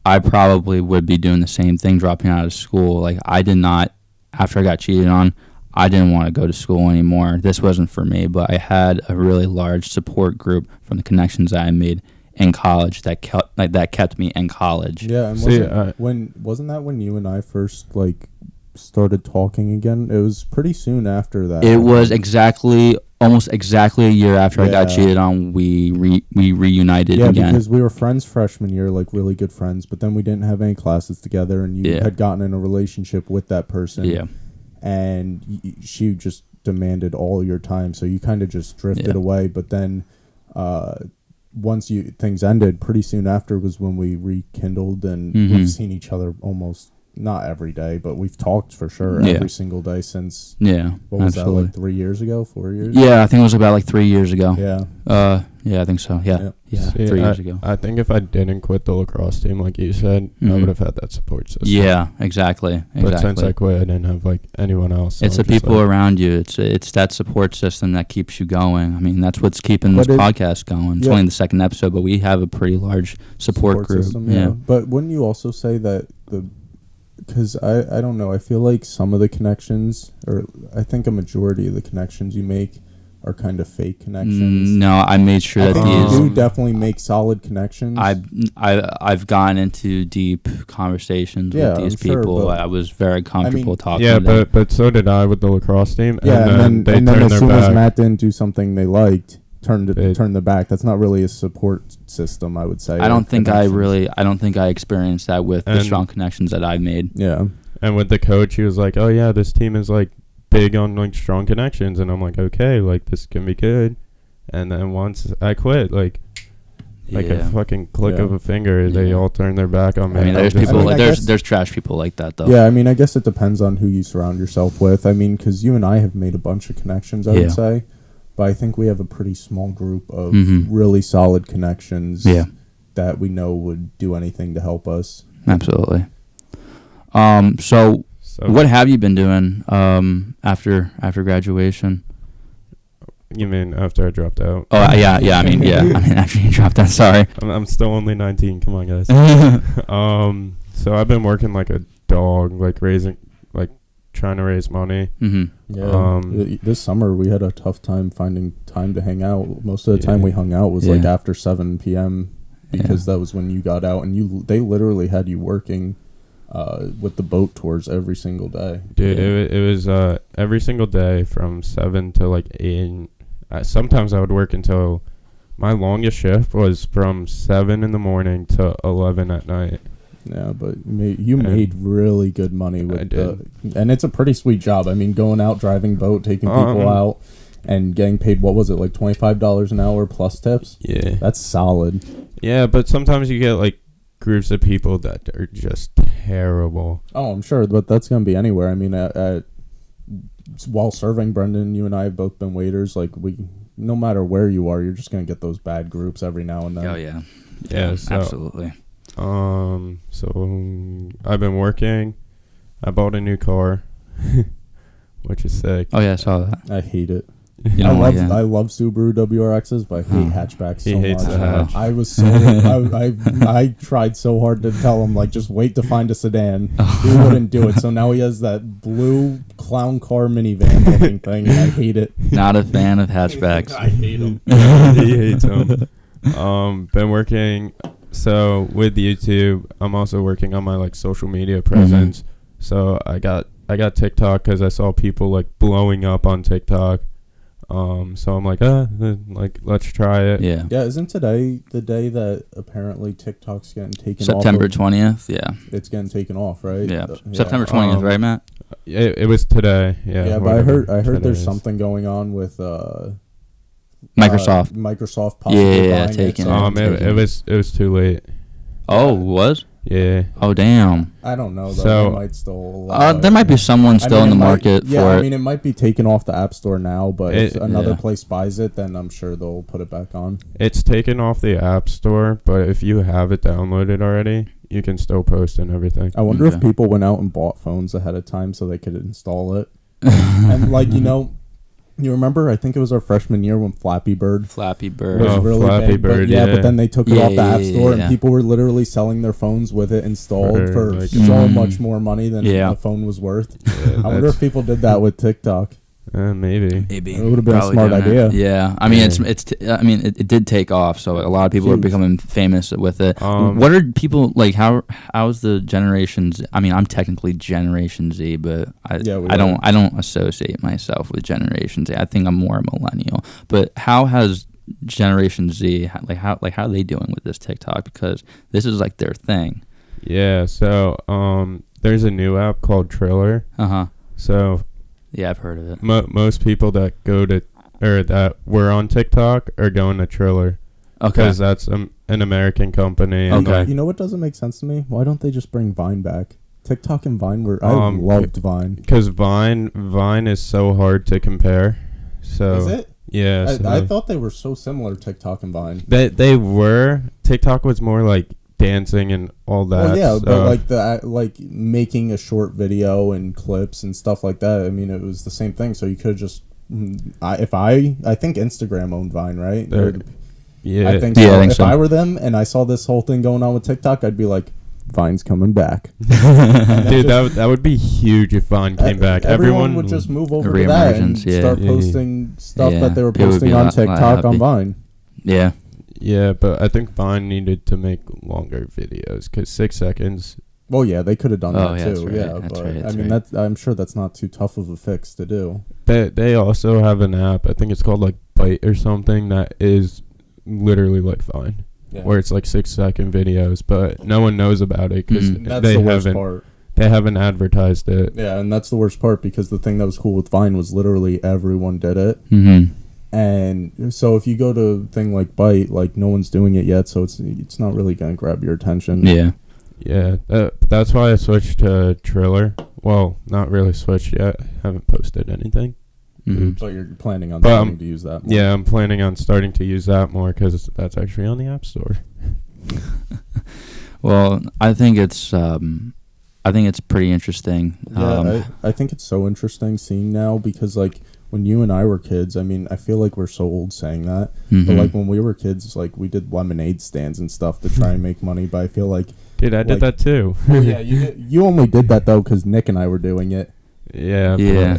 I probably would be doing the same thing, dropping out of school. Like, I did not, after I got cheated on, I didn't want to go to school anymore. This wasn't for me, but I had a really large support group from the connections that I made in college that kept me in college. Yeah, and wasn't that when you and I first, like, started talking again? It was pretty soon after that. It was almost exactly a year after I got cheated on. We reunited again. Yeah, because we were friends freshman year, like, really good friends, but then we didn't have any classes together, and you had gotten in a relationship with that person. Yeah. And she just demanded all your time, so you kind of just drifted away. But then once things ended, pretty soon after was when we rekindled, and we've seen each other almost, not every day, but we've talked for sure every single day since. Yeah, what was that, like 3 years ago, 4 years? Yeah, I think it was about like 3 years ago. Yeah. Yeah, I think so. Yeah. See, 3 years ago. I think if I didn't quit the lacrosse team, like you said, I would have had that support system. Yeah, exactly. But since I quit, I didn't have, like, anyone else. So it's the people around you. It's that support system that keeps you going. I mean, that's what's keeping this podcast going. It's only the second episode, but we have a pretty large support group. System, yeah. But wouldn't you also say that because I don't know, I feel like some of the connections, or I think a majority of the connections you make are kind of fake connections. No, I made sure I that think you these. do definitely make solid connections. I've gone into deep conversations with these I'm sure, people. but I was very comfortable talking. Yeah, to them. but so did I with the lacrosse team. Yeah, and then as their soon as back. Matt didn't do something they liked, turned their back. That's not really a support system, I would say. I don't think I experienced that with the strong connections that I've made. Yeah. And with the coach, he was like, "Oh yeah, this team is like big on like strong connections," and I'm like, "Okay, like this can be good." And then once I quit, like a fucking click of a finger, they all turn their back on me. I mean, there's people there's trash people like that though. Yeah, I mean, I guess it depends on who you surround yourself with. I mean, because you and I have made a bunch of connections, I would say, but I think we have a pretty small group of really solid connections that we know would do anything to help us. Absolutely. So what have you been doing after graduation? You mean after I dropped out? Oh yeah. I mean after you dropped out. Sorry. I'm still only 19. Come on, guys. So I've been working like a dog, like trying to raise money. Yeah. This summer we had a tough time finding time to hang out. Most of the time we hung out was like after 7 p.m. because that was when you got out, and they literally had you working with the boat tours every single day. Dude, it was every single day from 7 to like 8. Sometimes I would work until my longest shift was from 7 in the morning to 11 at night. Yeah, but you made really good money with and it's a pretty sweet job. I mean, going out, driving boat, taking people out, and getting paid, what was it, like $25 an hour plus tips? Yeah. That's solid. Yeah, but sometimes you get like groups of people that are just terrible. Oh, I'm sure, but that's going to be anywhere. I mean, while serving, Brendan, you and I have both been waiters. Like, no matter where you are, you're just going to get those bad groups every now and then. Oh, yeah. Yeah, so, absolutely. So I've been working. I bought a new car, which is sick. Oh, yeah, I saw that. I hate it. You know, I love Subaru WRXs, but I hate hatchbacks so hates much. the hatch. I was so I tried so hard to tell him, like, just wait to find a sedan. He wouldn't do it, so now he has that blue clown car minivan looking thing, and I hate it. Not a fan of hatchbacks. I hate them. He hates them. Been working. So with YouTube, I'm also working on my like social media presence. So I got TikTok because I saw people like blowing up on TikTok. So I'm like, let's try it. Yeah. Yeah, isn't today the day that apparently TikTok's getting taken September off? 20th, yeah. It's getting taken off, right? Yeah. September 20th, right, Matt? It was today. Yeah. Yeah, but I heard there's something going on with Microsoft. Microsoft possibly buying taking it. It was too late. Oh, it was? Yeah. Oh, damn. I don't know, though. So, they might still there might be someone still in the market for it. I mean, it might be taken off the App Store now, but if another place buys it, then I'm sure they'll put it back on. It's taken off the App Store, but if you have it downloaded already, you can still post and everything. I wonder if people went out and bought phones ahead of time so they could install it. And, like, you remember, I think it was our freshman year when Flappy Bird was really Flappy big. Bird, but then they took it off the App Store, and yeah. people were literally selling their phones with it installed for like so much more money than Yeah. the phone was worth. Yeah, I wonder if people did that with TikTok. Maybe. It would have been a smart idea. Yeah, I mean, it did take off, so a lot of people are becoming famous with it. What are people like? How's the generations? I mean, I'm technically Generation Z, but I don't associate myself with Generation Z. I think I'm more a millennial. But how has Generation Z how are they doing with this TikTok? Because this is like their thing. Yeah. So there's a new app called Triller. So. Yeah, I've heard of it. Most people that that were on TikTok are going to Triller. Okay. Because that's an American company. Okay. You know what doesn't make sense to me? Why don't they just bring Vine back? TikTok and Vine I loved Vine. Because Vine is so hard to compare. So is it? Yeah. I thought they were so similar, TikTok and Vine. They were. TikTok was more like dancing and all that. Well, yeah, but like making a short video and clips and stuff like that. I mean, it was the same thing. So you could just, I think Instagram owned Vine, right? Yeah, I think so. so. I think if so. I were them and I saw this whole thing going on with TikTok, I'd be like, Vine's coming back. Dude, that would be huge if Vine came back. Everyone would just move over to that and start posting stuff that they were posting on TikTok on Vine. Yeah. Yeah, but I think Vine needed to make longer videos because 6 seconds. Well, yeah, they could have done that too. That's right, yeah, that's but right, I mean, I'm sure that's not too tough of a fix to do. They also have an app. I think it's called like Byte or something that is literally like Vine, where it's like 6-second videos, but no one knows about it because that's the worst part. They haven't advertised it. Yeah, and that's the worst part because the thing that was cool with Vine was literally everyone did it. Mm-hmm. And so if you go to a thing like Byte, like no one's doing it yet, so it's not really gonna grab your attention. Yeah. Yeah, that's why I switched to Triller. Well, not really switched yet. I haven't posted anything. Mm-hmm. But you're planning on starting to use that more. Yeah, I'm planning on starting to use that more because that's actually on the App Store. Well, I think it's pretty interesting. Yeah, I think it's so interesting seeing now because like when you and I were kids, I mean, I feel like we're so old saying that, but like when we were kids, like we did lemonade stands and stuff to try and make money. But I feel like, dude, I did that too. Well, yeah, you only did that though because Nick and I were doing it. Yeah. Yeah.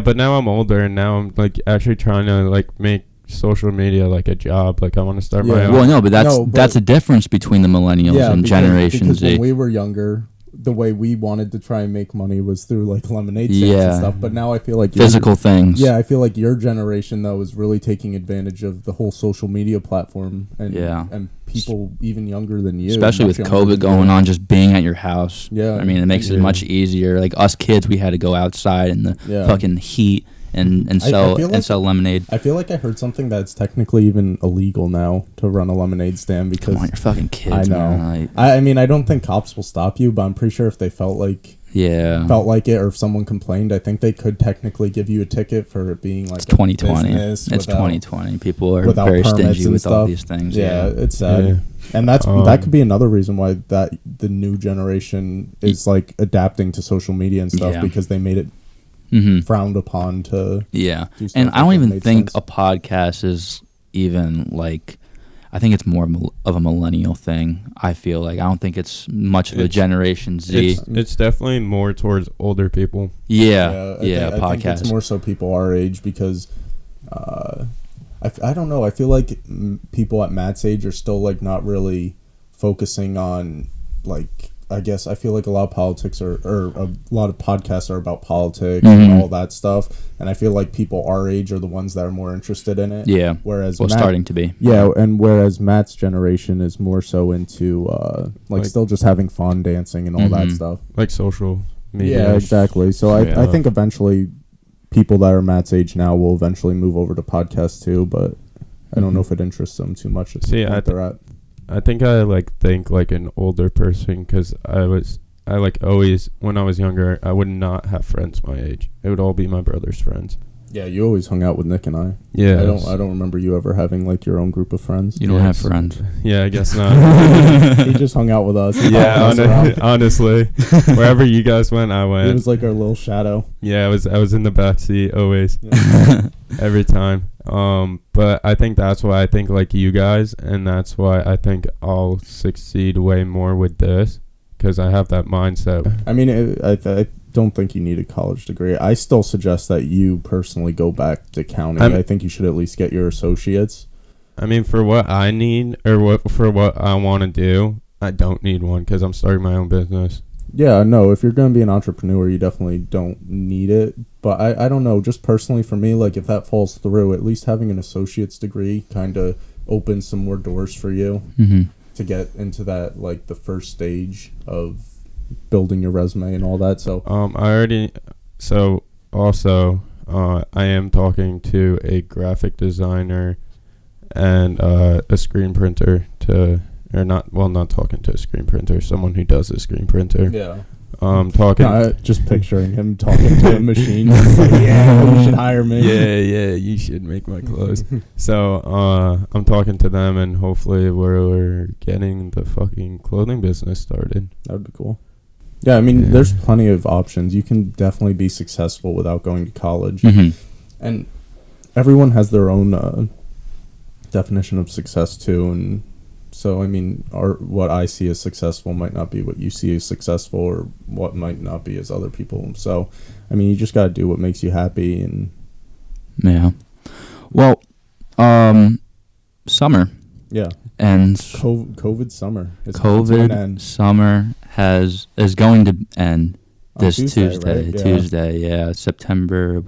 But now I'm older and now I'm like actually trying to like make social media like a job. Like I want to start my own. Well, no, but that's a difference between the millennials and Generation Z. When we were younger, the way we wanted to try and make money was through like lemonade stands and stuff. But now I feel like physical things. Yeah, I feel like your generation though is really taking advantage of the whole social media platform and people even younger than you, especially with COVID going on, just being at your house. Yeah, I mean it makes it much easier. Like us kids, we had to go outside in the fucking heat and sell lemonade. I feel like I heard something that's technically even illegal now to run a lemonade stand because come on, you're fucking kids. I know. Man. I mean, I don't think cops will stop you, but I'm pretty sure if they felt like it, or if someone complained, I think they could technically give you a ticket for it being like it's 2020. It's 2020. People are very stingy with all these things. Yeah, it's sad. Yeah. And that could be another reason why that the new generation is like adapting to social media and stuff because they made it frowned upon to do and I don't even think a podcast is even like, I think it's more of a millennial thing. I feel like I don't think it's much of a Generation Z. It's definitely more towards older people. I podcast. think it's more so people our age because I don't know. I feel like people at Matt's age are still like not really focusing on like. I guess I feel like a lot of politics or a lot of podcasts are about politics and all that stuff, and I feel like people our age are the ones that are more interested in it. Yeah, whereas starting to be. Yeah, and whereas Matt's generation is more so into like still just having fun, dancing, and all that stuff. Like social media. Yeah, exactly. So I think eventually people that are Matt's age now will eventually move over to podcasts too, but I don't know if it interests them too much. I think I think like an older person because I always when I was younger I would not have friends my age. It would all be my brother's friends. Yeah, you always hung out with Nick and I. Yeah, I don't remember you ever having like your own group of friends. You don't have friends. Yeah, I guess not. He just hung out with us. Honestly, wherever you guys went, I went. He was like our little shadow. Yeah, I was in the back seat always, every time. But I think that's why I think like you guys, and that's why I think I'll succeed way more with this because I have that mindset. I mean, I don't think you need a college degree. I still suggest that you personally go back to county. I think you should at least get your associates. I mean, for what I need or for what I want to do, I don't need one because I'm starting my own business. Yeah, no, if you're going to be an entrepreneur, you definitely don't need it. But I don't know, just personally for me, like if that falls through, at least having an associate's degree kind of opens some more doors for you to get into that, like the first stage of building your resume and all that. So I am talking to a graphic designer and a screen printer not talking to a screen printer, someone who does a screen printer. Yeah. Just picturing him talking to a machine. Like, you should hire me. Yeah, you should make my clothes. So I'm talking to them, and hopefully we're getting the fucking clothing business started. That would be cool. Yeah, I mean, there's plenty of options. You can definitely be successful without going to college. And everyone has their own definition of success, too. And So I mean, what I see as successful might not be what you see as successful, or what might not be as other people. So, I mean, you just gotta do what makes you happy. And yeah. Well, summer. Yeah. And COVID summer. It's COVID summer is going to end this Tuesday. Right? Tuesday, yeah, September.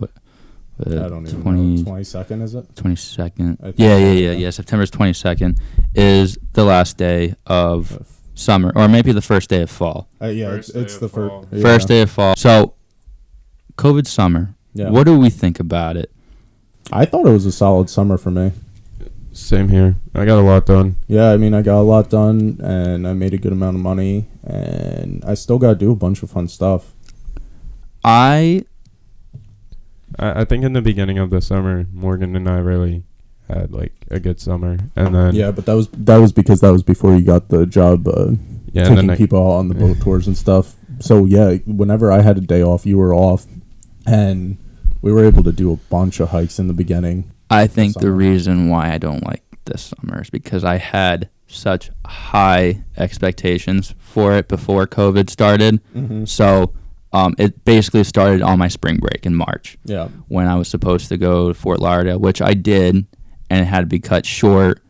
I don't even know. 22nd, is it? 22nd. Yeah. September's 22nd is the last day of summer, or maybe the first day of fall. It's the first day of fall. So, COVID summer. Yeah. What do we think about it? I thought it was a solid summer for me. Same here. I got a lot done. Yeah, I mean, I got a lot done, and I made a good amount of money, and I still got to do a bunch of fun stuff. I think in the beginning of the summer, Morgan and I really had like a good summer, and then but that was because that was before you got the job, taking people out on the boat tours and stuff. So yeah, whenever I had a day off, you were off, and we were able to do a bunch of hikes in the beginning. I think the reason why I don't like this summer is because I had such high expectations for it before COVID started. Mm-hmm. So. It basically started on my spring break in March. Yeah. When I was supposed to go to Fort Lauderdale, which I did, and it had to be cut short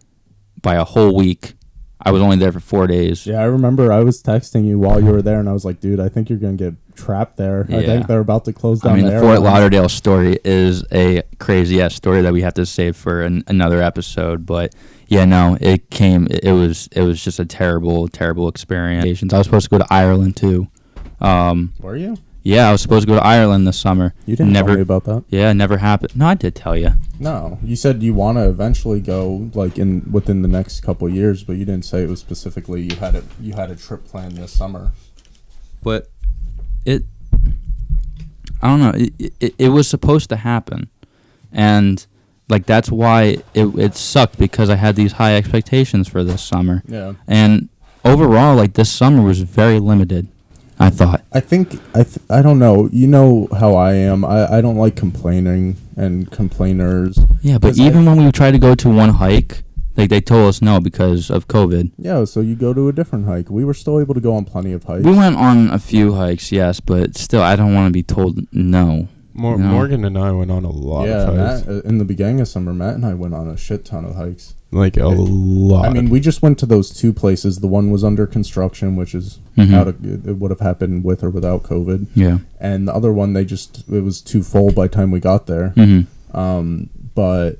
by a whole week. I was only there for 4 days. Yeah, I remember I was texting you while you were there, and I was like, dude, I think you're going to get trapped there. Yeah. I think they're about to close down the Fort Lauderdale story is a crazy-ass story that we have to save for another episode. But, yeah, no, it was just a terrible, terrible experience. I was supposed to go to Ireland, too. Were you? Yeah, I was supposed to go to Ireland this summer. You didn't tell me about that. Yeah, it never happened. No, I did tell you. No, you said you want to eventually go like within the next couple of years, but you didn't say it was specifically you had a trip planned this summer. But I don't know. It was supposed to happen, and like that's why it sucked, because I had these high expectations for this summer. Yeah. And overall, like this summer was very limited. I thought. I don't know. You know how I am. I don't like complaining and complainers. Yeah, but even when we tried to go to one hike, like they told us no because of COVID. Yeah, so you go to a different hike. We were still able to go on plenty of hikes. We went on a few hikes, yes, but still, I don't want to be told no. Morgan and I went on a lot of hikes. In the beginning of summer, Matt and I went on a shit ton of hikes. Like a lot. I mean, we just went to those two places. The one was under construction, which is it would have happened with or without COVID. Yeah. And the other one, it was too full by the time we got there. Mm-hmm. But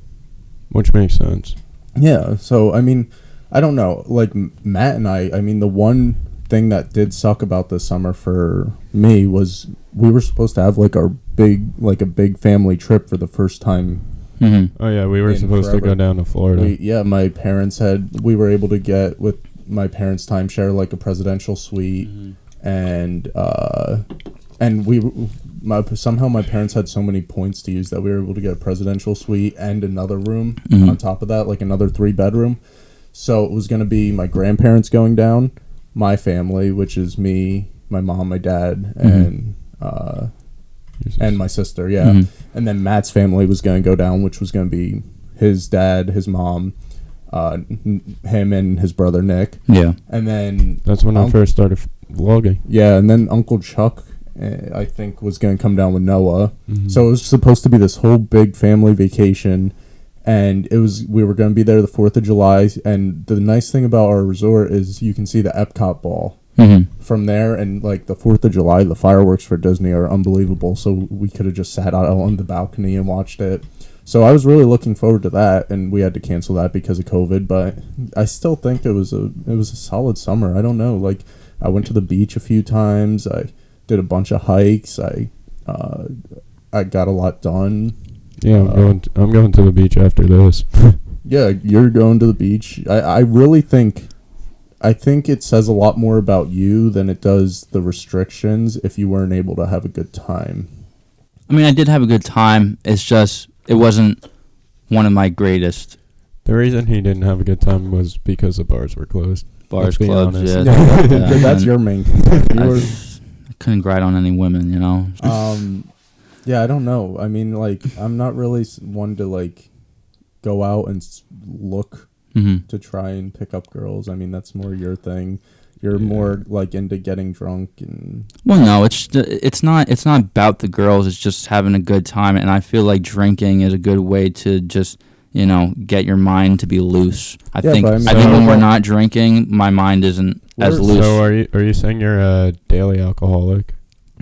which makes sense. Yeah. So I mean, I don't know. Like Matt and I mean, the one thing that did suck about this summer for me was we were supposed to have like a big family trip for the first time. Mm-hmm. Oh yeah, we were supposed to go down to Florida. My parents we were able to get with my parents' timeshare like a presidential suite, and somehow my parents had so many points to use that we were able to get a presidential suite and another room on top of that, like another 3-bedroom. So it was going to be my grandparents going down, my family, which is me, my mom, my dad, and my sister, and then Matt's family was going to go down, which was going to be his dad, his mom, him and his brother Nick. Yeah, and then that's when I first started vlogging. Yeah, and then Uncle Chuck, I think, was going to come down with Noah. Mm-hmm. So it was supposed to be this whole big family vacation, and we were going to be there the 4th of July. And the nice thing about our resort is you can see the Epcot ball. Mm-hmm. From there, and like the 4th of July, the fireworks for Disney are unbelievable. So we could have just sat out on the balcony and watched it. So I was really looking forward to that, and we had to cancel that because of COVID. But I still think it was a solid summer. I don't know. Like I went to the beach a few times. I did a bunch of hikes. I got a lot done. Yeah, I'm going to the beach after this. Yeah, you're going to the beach. I really think. I think it says a lot more about you than it does the restrictions if you weren't able to have a good time. I mean, I did have a good time. It's just, it wasn't one of my greatest. The reason he didn't have a good time was because the bars were closed. Bars closed, yeah. That's your main concern. I couldn't gride on any women, you know? Yeah, I don't know. I mean, like, I'm not really one to, like, go out and look to try and pick up girls. I mean, that's more your thing. You're more like into getting drunk and. Well, no, it's not about the girls. It's just having a good time, and I feel like drinking is a good way to just get your mind to be loose. I think when we're not drinking, my mind isn't as loose. So are you saying you're a daily alcoholic?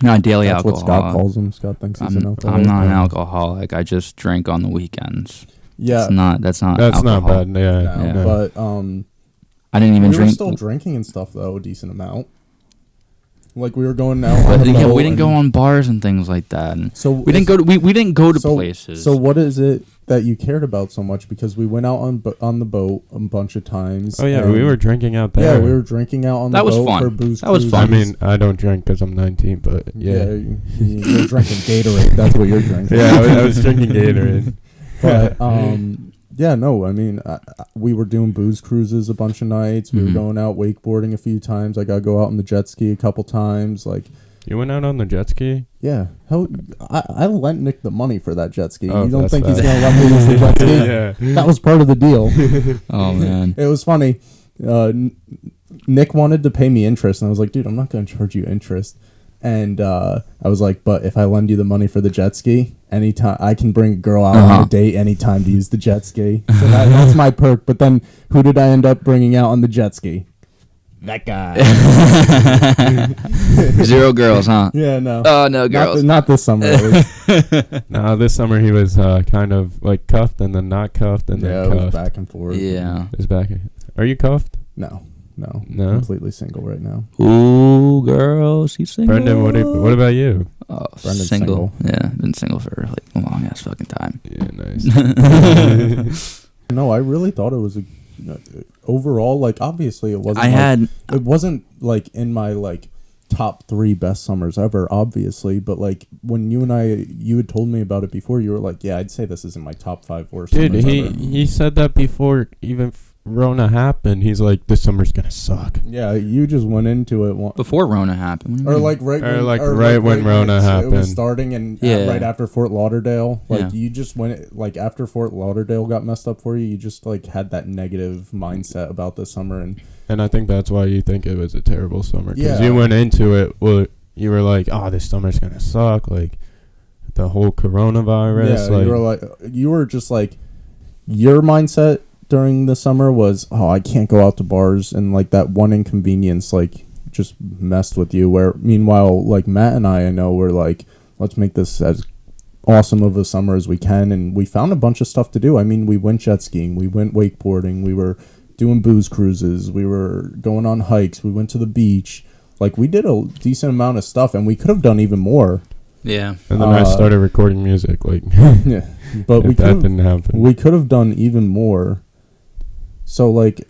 Not daily That's alcoholic. what Scott calls him. Scott thinks he's an alcoholic. I'm not an alcoholic. I just drink on the weekends. Yeah, that's not not bad. Yeah, no. But I didn't even drink. We were still drinking and stuff though, a decent amount. Like we were going out. But we didn't go on bars and things like that. And so we didn't go to places. So what is it that you cared about so much? Because we went out on the boat a bunch of times. Oh yeah, we were drinking out there. Yeah, we were drinking out on the boat. That was fun. For booze that was cruises. fun. I mean, I don't drink because I'm 19, but yeah. You're drinking Gatorade. That's what you're drinking. Yeah, I was drinking Gatorade. But yeah, no, I mean, we were doing booze cruises a bunch of nights. We were going out wakeboarding a few times. I got to go out on the jet ski a couple times. Like, you went out on the jet ski? Yeah. I lent Nick the money for that jet ski. Oh, you don't think bad. he's going to let me use the jet ski? Yeah. That was part of the deal. Oh, man. It was funny. Nick wanted to pay me interest, and I was like, dude, I'm not going to charge you interest. And I was like, but if I lend you the money for the jet ski, anytime I can bring a girl out on a date anytime to use the jet ski. So that's my perk. But then who did I end up bringing out on the jet ski? That guy. 0 girls, huh? Yeah, no. Oh, no girls. Not this summer. No, this summer he was kind of like cuffed and then not cuffed and then cuffed. It was back and forth. Yeah. It's back. Are you cuffed? No. Completely single right now. Ooh, girls, he's single. Brendan, what about you? Oh, Brendan's single. Yeah, been single for like a long ass fucking time. Yeah, nice. No, I really thought it was a overall, like, obviously it wasn't. It wasn't like in my like top 3 best summers ever, obviously, but like when you had told me about it before, you were like, yeah, I'd say this is in my top 5 worst summers ever. He said that before even Rona happened. He's like, this summer's gonna suck. Yeah, you just went into it before Rona happened, or like right when Rona happened. It was starting and right after Fort Lauderdale. Like you just went like after Fort Lauderdale got messed up for you. You just like had that negative mindset about the summer, and I think that's why you think it was a terrible summer, because you went into it. Well, you were like, oh, this summer's gonna suck. Like the whole coronavirus. Yeah, you were just like your mindset during the summer was, oh, I can't go out to bars, and like that one inconvenience like just messed with you, where meanwhile like Matt and I know we're like, let's make this as awesome of a summer as we can, and we found a bunch of stuff to do. I mean, we went jet skiing, we went wakeboarding, we were doing booze cruises, we were going on hikes, we went to the beach. Like we did a decent amount of stuff, and we could have done even more. Yeah. And then I started recording music, like yeah. But that didn't happen. We could have done even more. So like,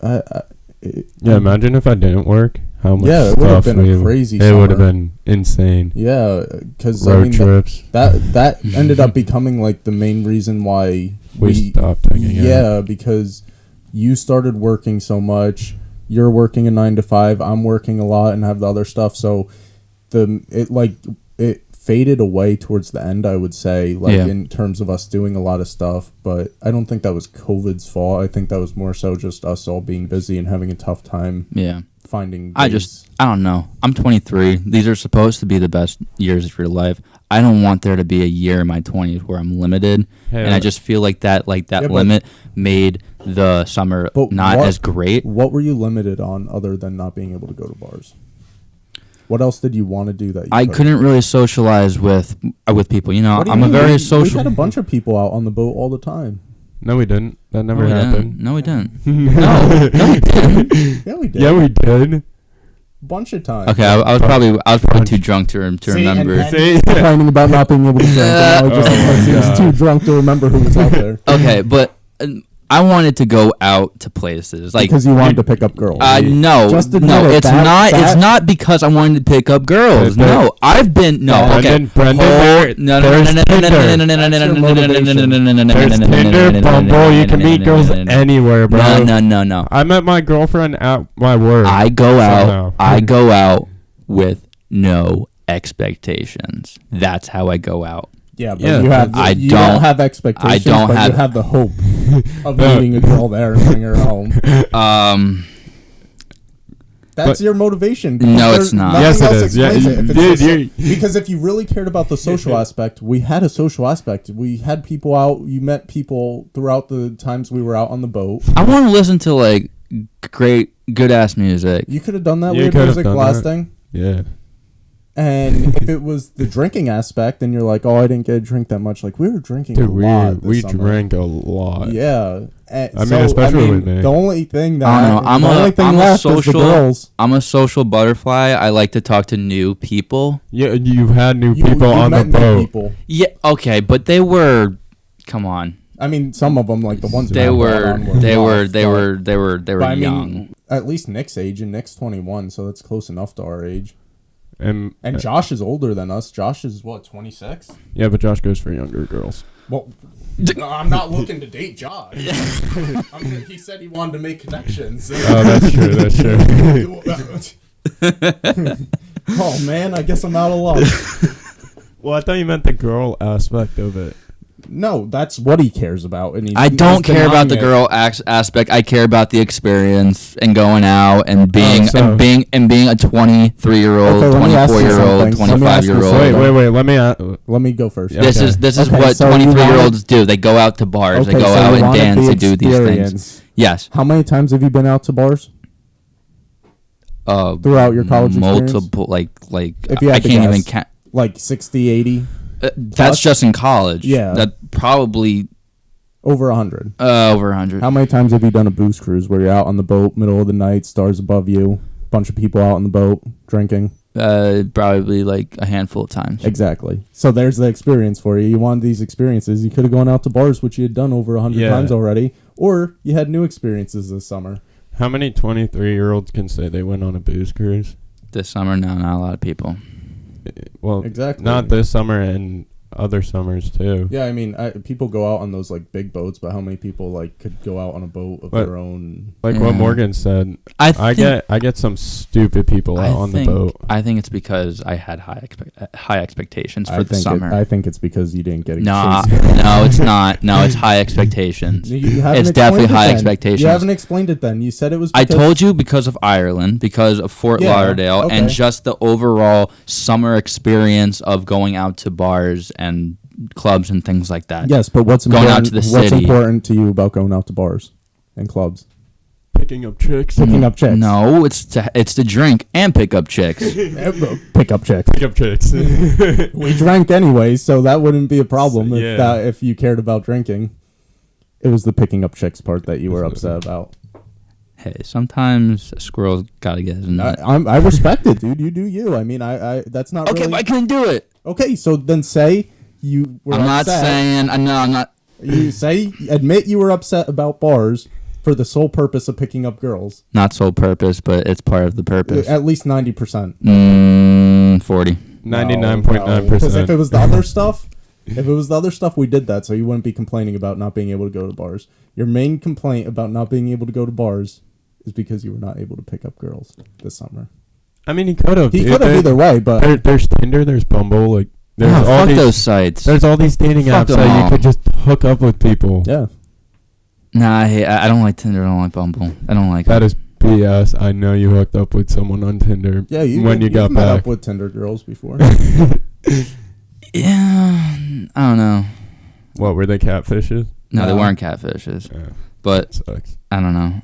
imagine if I didn't work. How much? Yeah, it would have been a crazy summer. It would have been insane. Yeah, because road trips. That ended up becoming like the main reason why we stopped hanging out. Yeah, because you started working so much. You're working a 9 to 5. I'm working a lot and have the other stuff. So it faded away towards the end, I would say, in terms of us doing a lot of stuff. But I don't think that was COVID's fault. I think that was more so just us all being busy and having a tough time finding days. I don't know. I'm 23. These are supposed to be the best years of your life. I don't want there to be a year in my 20s where I'm limited. And I just feel like that limit made the summer not as great. What were you limited on other than not being able to go to bars? What else did you want to do that you couldn't really socialize with people? I'm a very social. We had a bunch of people out on the boat all the time. No, we didn't. That never happened. No, we didn't. No, we didn't. Yeah, we did. Yeah, we did. Bunch of times. Okay, I was probably too drunk to remember. Complaining about not being able to drink. He was too drunk to remember who was out there. Okay, but I wanted to go out to places because you wanted to pick up girls. No, it's not because I wanted to pick up girls. No, I've been Brendan, there's Tinder, Bumble. You can meet girls anywhere, bro. No. I met my girlfriend at my work. I go out with no expectations. That's how I go out. Yeah, but Yeah, you have I you don't- have expectations, I don't but have- you have the hope of meeting a girl there and bring her home. That's your motivation. because No, there's it's not. nothing Yes, it else is. Yeah, explains it if it's dude, just- you're- because if you really cared about the social aspect, we had a social aspect. We had people out. You met people throughout the times we were out on the boat. I want to listen to like good ass music. You could have done that You weird could have music done last that. thing. Yeah. And if it was the drinking aspect, and you're like, "Oh, I didn't get to drink that much," like we were drinking Dude, a lot. we this summer. drank a lot. Yeah, I mean, especially with me. The only thing that I don't know. I'm a left is the social- girls. I'm a social butterfly. I like to talk to new people. Yeah, you had new You people on the met new boat. people. Yeah, okay, but they were. Come on, I mean, some of them, like the ones who they got were. brought on They rough, were. They but- were. They were. They were but I young. mean, at least Nick's age, and Nick's 21, so that's close enough to our age. And Josh is older than us. Josh is what, 26? yeah, but Josh goes for younger girls. Well, no, I'm not looking to date Josh. He said he wanted to make connections. Oh, that's true. That's true. Oh man, I guess I'm out of luck. Well, I thought you meant the girl aspect of it. No, that's what he cares about, and I don't he's care about the denying it. girl aspect. I care about the experience and going out and being so- and being a 23-year-old, Okay, let me ask you 24-year-old, something. Let me ask you 25-year-old. Wait. Let me. Let me go first. Yeah. This Okay. is Okay, what so you 23-year-olds do. They go out to bars. They go so out you and wanted dance the and do these things. experience. Yes. How many times have you been out to bars? Throughout your college multiple like If you I had to can't even guess. count. Like 60, 80? That's just in college. Yeah. That probably Over 100. over 100. How many times have you done a booze cruise where you're out on the boat, middle of the night, stars above you, bunch of people out on the boat drinking? Probably like a handful of times. Exactly. So there's the experience for you. You wanted these experiences. You could have gone out to bars, which you had done over 100 Yeah. times already, or you had new experiences this summer. How many 23-year-olds can say they went on a booze cruise? This summer, no, not a lot of people. Well, Exactly. not this summer and other summers too. Yeah, I mean, people go out on those like big boats, but how many people like could go out on a boat of But- their own? Like Yeah. what Morgan said, I I get some stupid people out on the boat. I think it's because I had high expectations for I the think summer. I think it's because you didn't get a No, chance. no, it's not. No, it's high expectations. You haven't It's definitely explained it high then. expectations. You haven't explained it then. You said it was. I Because told you because of Ireland, because of Fort Yeah, Lauderdale, okay. and just the overall summer experience of going out to bars and clubs and things like that. Yes, but what's Going important, out to the what's city. important to you about going out to bars and clubs? Picking up chicks. Picking up chicks. No, it's to drink and pick up chicks. Pick up chicks. Pick up chicks. We drank anyway, so that wouldn't be a problem So, yeah. if you cared about drinking. It was the picking up chicks part that you were upset about. Hey, sometimes a squirrel's gotta get his nut. I respect it, dude. You do you. I mean, I that's not Okay, really... but I couldn't do it. Okay, so then say you were I'm not upset. saying. I know. I'm not. Admit you were upset about bars for the sole purpose of picking up girls. Not sole purpose, but it's part of the purpose. At least 90%. 40. 99.9%. Because if it was the other stuff, we did that, so you wouldn't be complaining about not being able to go to bars. Your main complaint about not being able to go to bars is because you were not able to pick up girls this summer. I mean, he could have. He could have either way, but There's Tinder, there's Bumble, like there's Oh, all fuck these. those sites. There's all these dating Fuck apps them that you all. could just hook up with people. yeah. Nah, I don't like Tinder. I don't like Bumble. I don't like That it. is BS. I know you hooked up with someone on Tinder. Yeah, you when you got met back. up with Tinder girls before. Yeah, I don't know. What were they, catfishes? No, they No. weren't catfishes. Yeah, But sucks. I don't know.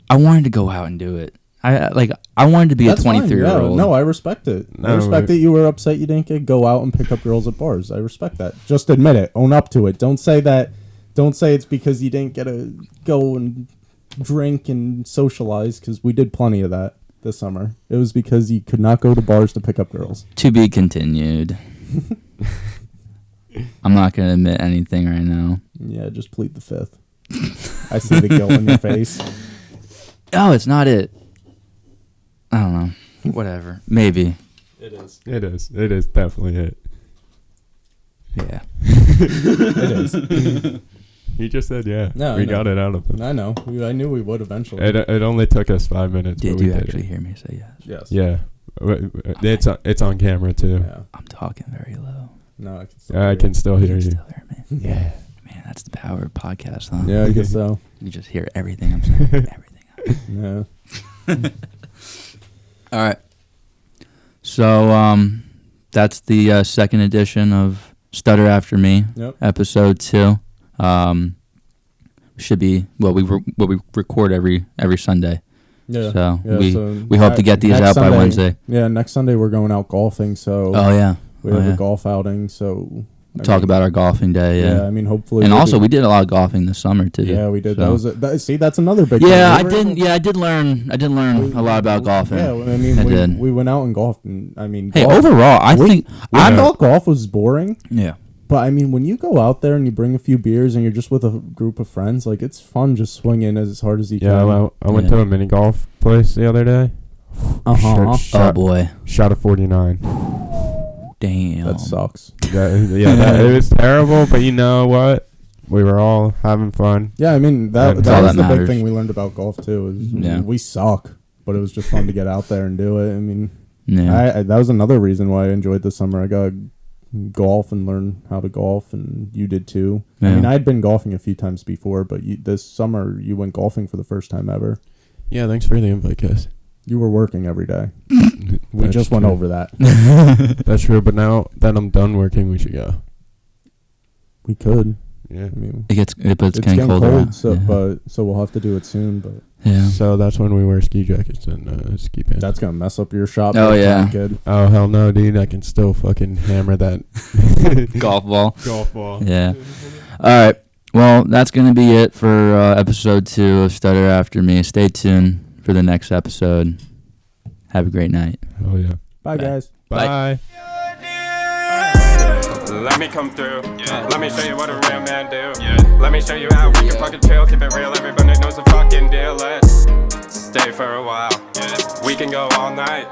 I wanted to go out and do it. I wanted to be That's a fine, 23-year-old. Yeah. No, I respect it. I No, respect that you were upset you didn't go out and pick up girls at bars. I respect that. Just admit it. Own up to it. Don't say that. Don't say it's because you didn't get to go and drink and socialize, because we did plenty of that this summer. It was because you could not go to bars to pick up girls. To be continued. I'm not going to admit anything right now. Yeah, just plead the fifth. I see the guilt in your face. Oh, it's not it. I don't know. Whatever. Maybe. It is. It is. It is definitely it. Yeah. It is. He just said yeah. No, we no. got it out of him. I know. I knew we would eventually. It only took us 5 minutes. Did but we you did actually it. hear me say yes? Yes. Yeah. It's on camera too. Yeah. I'm talking very low. No, I can still hear I can still hear you. Still hear me. Yeah. Man, that's the power of podcast, huh? Yeah, I guess so. You just hear everything I'm saying. Everything. Yeah. All right. So that's the second edition of Stutter After Me, Yep. episode 2. Should be what we record every Sunday. Yeah. So yeah, we hope to get these out by Wednesday. Yeah, next Sunday we're going out golfing, so Oh yeah. we have a golf outing, so Talk about our golfing day, yeah. I mean, hopefully. And also, we did a lot of golfing this summer too. Yeah, we did. So. See, that's another big. Yeah, thing. I did learn a lot about golfing. Yeah, I mean, we went out and golfed, and I mean, hey, golf, overall, I thought golf was boring. Yeah. But I mean, when you go out there and you bring a few beers and you're just with a group of friends, like it's fun just swinging as hard as you can. Yeah, I went to a mini golf place the other day. Oh boy. Shot a 49. Damn. That sucks. It was terrible, but you know what? We were all having fun. Yeah, I mean that was that the matters. big thing we learned about golf too. Is we suck, but it was just fun to get out there and do it. I mean, that was another reason why I enjoyed the summer. I got golf and learn how to golf, and you did too. Yeah. I mean, I'd been golfing a few times before, but this summer you went golfing for the first time ever. Yeah, thanks for the invite, guys. You were working every day. We That's just went true. over that. That's true, but now that I'm done working, we should go. We could. Yeah. I mean, It's it's getting getting colder. cold, so we'll have to do it soon. But Yeah. So that's when we wear ski jackets and ski pants. that's gonna mess up your shop. Oh, big yeah. time, kid. Oh, hell no, dude. I can still fucking hammer that Golf ball. golf ball. Yeah. All right. Well, that's going to be it for episode 2 of Stutter After Me. Stay tuned for the next episode. Have a great night. Oh, yeah. Bye, Bye. guys. Bye. Let me come through. Let me show you what a real man do. Let me show you how we can fucking chill, keep it real. Everybody knows the fucking deal. Let's stay for a while. We can go all night.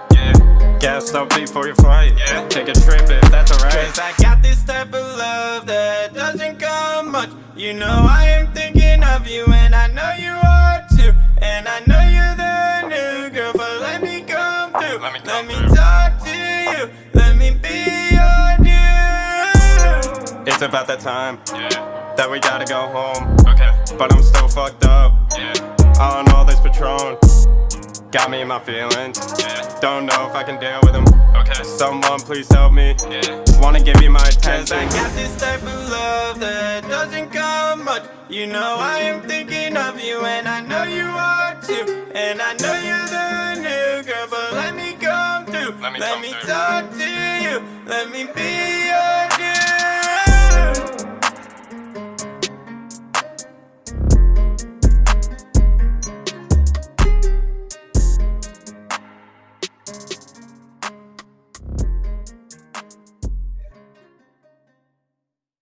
Gas up before your flight. Take a trip if that's alright. 'Cause I got this type of love that doesn't come much. You know I am thinking of you, and I know you are too. And I know you're the new girl, but let me come through. Let me talk to you. Let me be your dude. It's about that time that we gotta go home. But I'm still fucked up on all this Patron. Got me in my feelings. Don't know if I can deal with them. Someone please help me. Wanna give you my attention. I got this type of love that doesn't come much. You know I am thinking of you, and I know you are too. And I know you're the new girl, but let me come through. Let me talk to you. Let me be your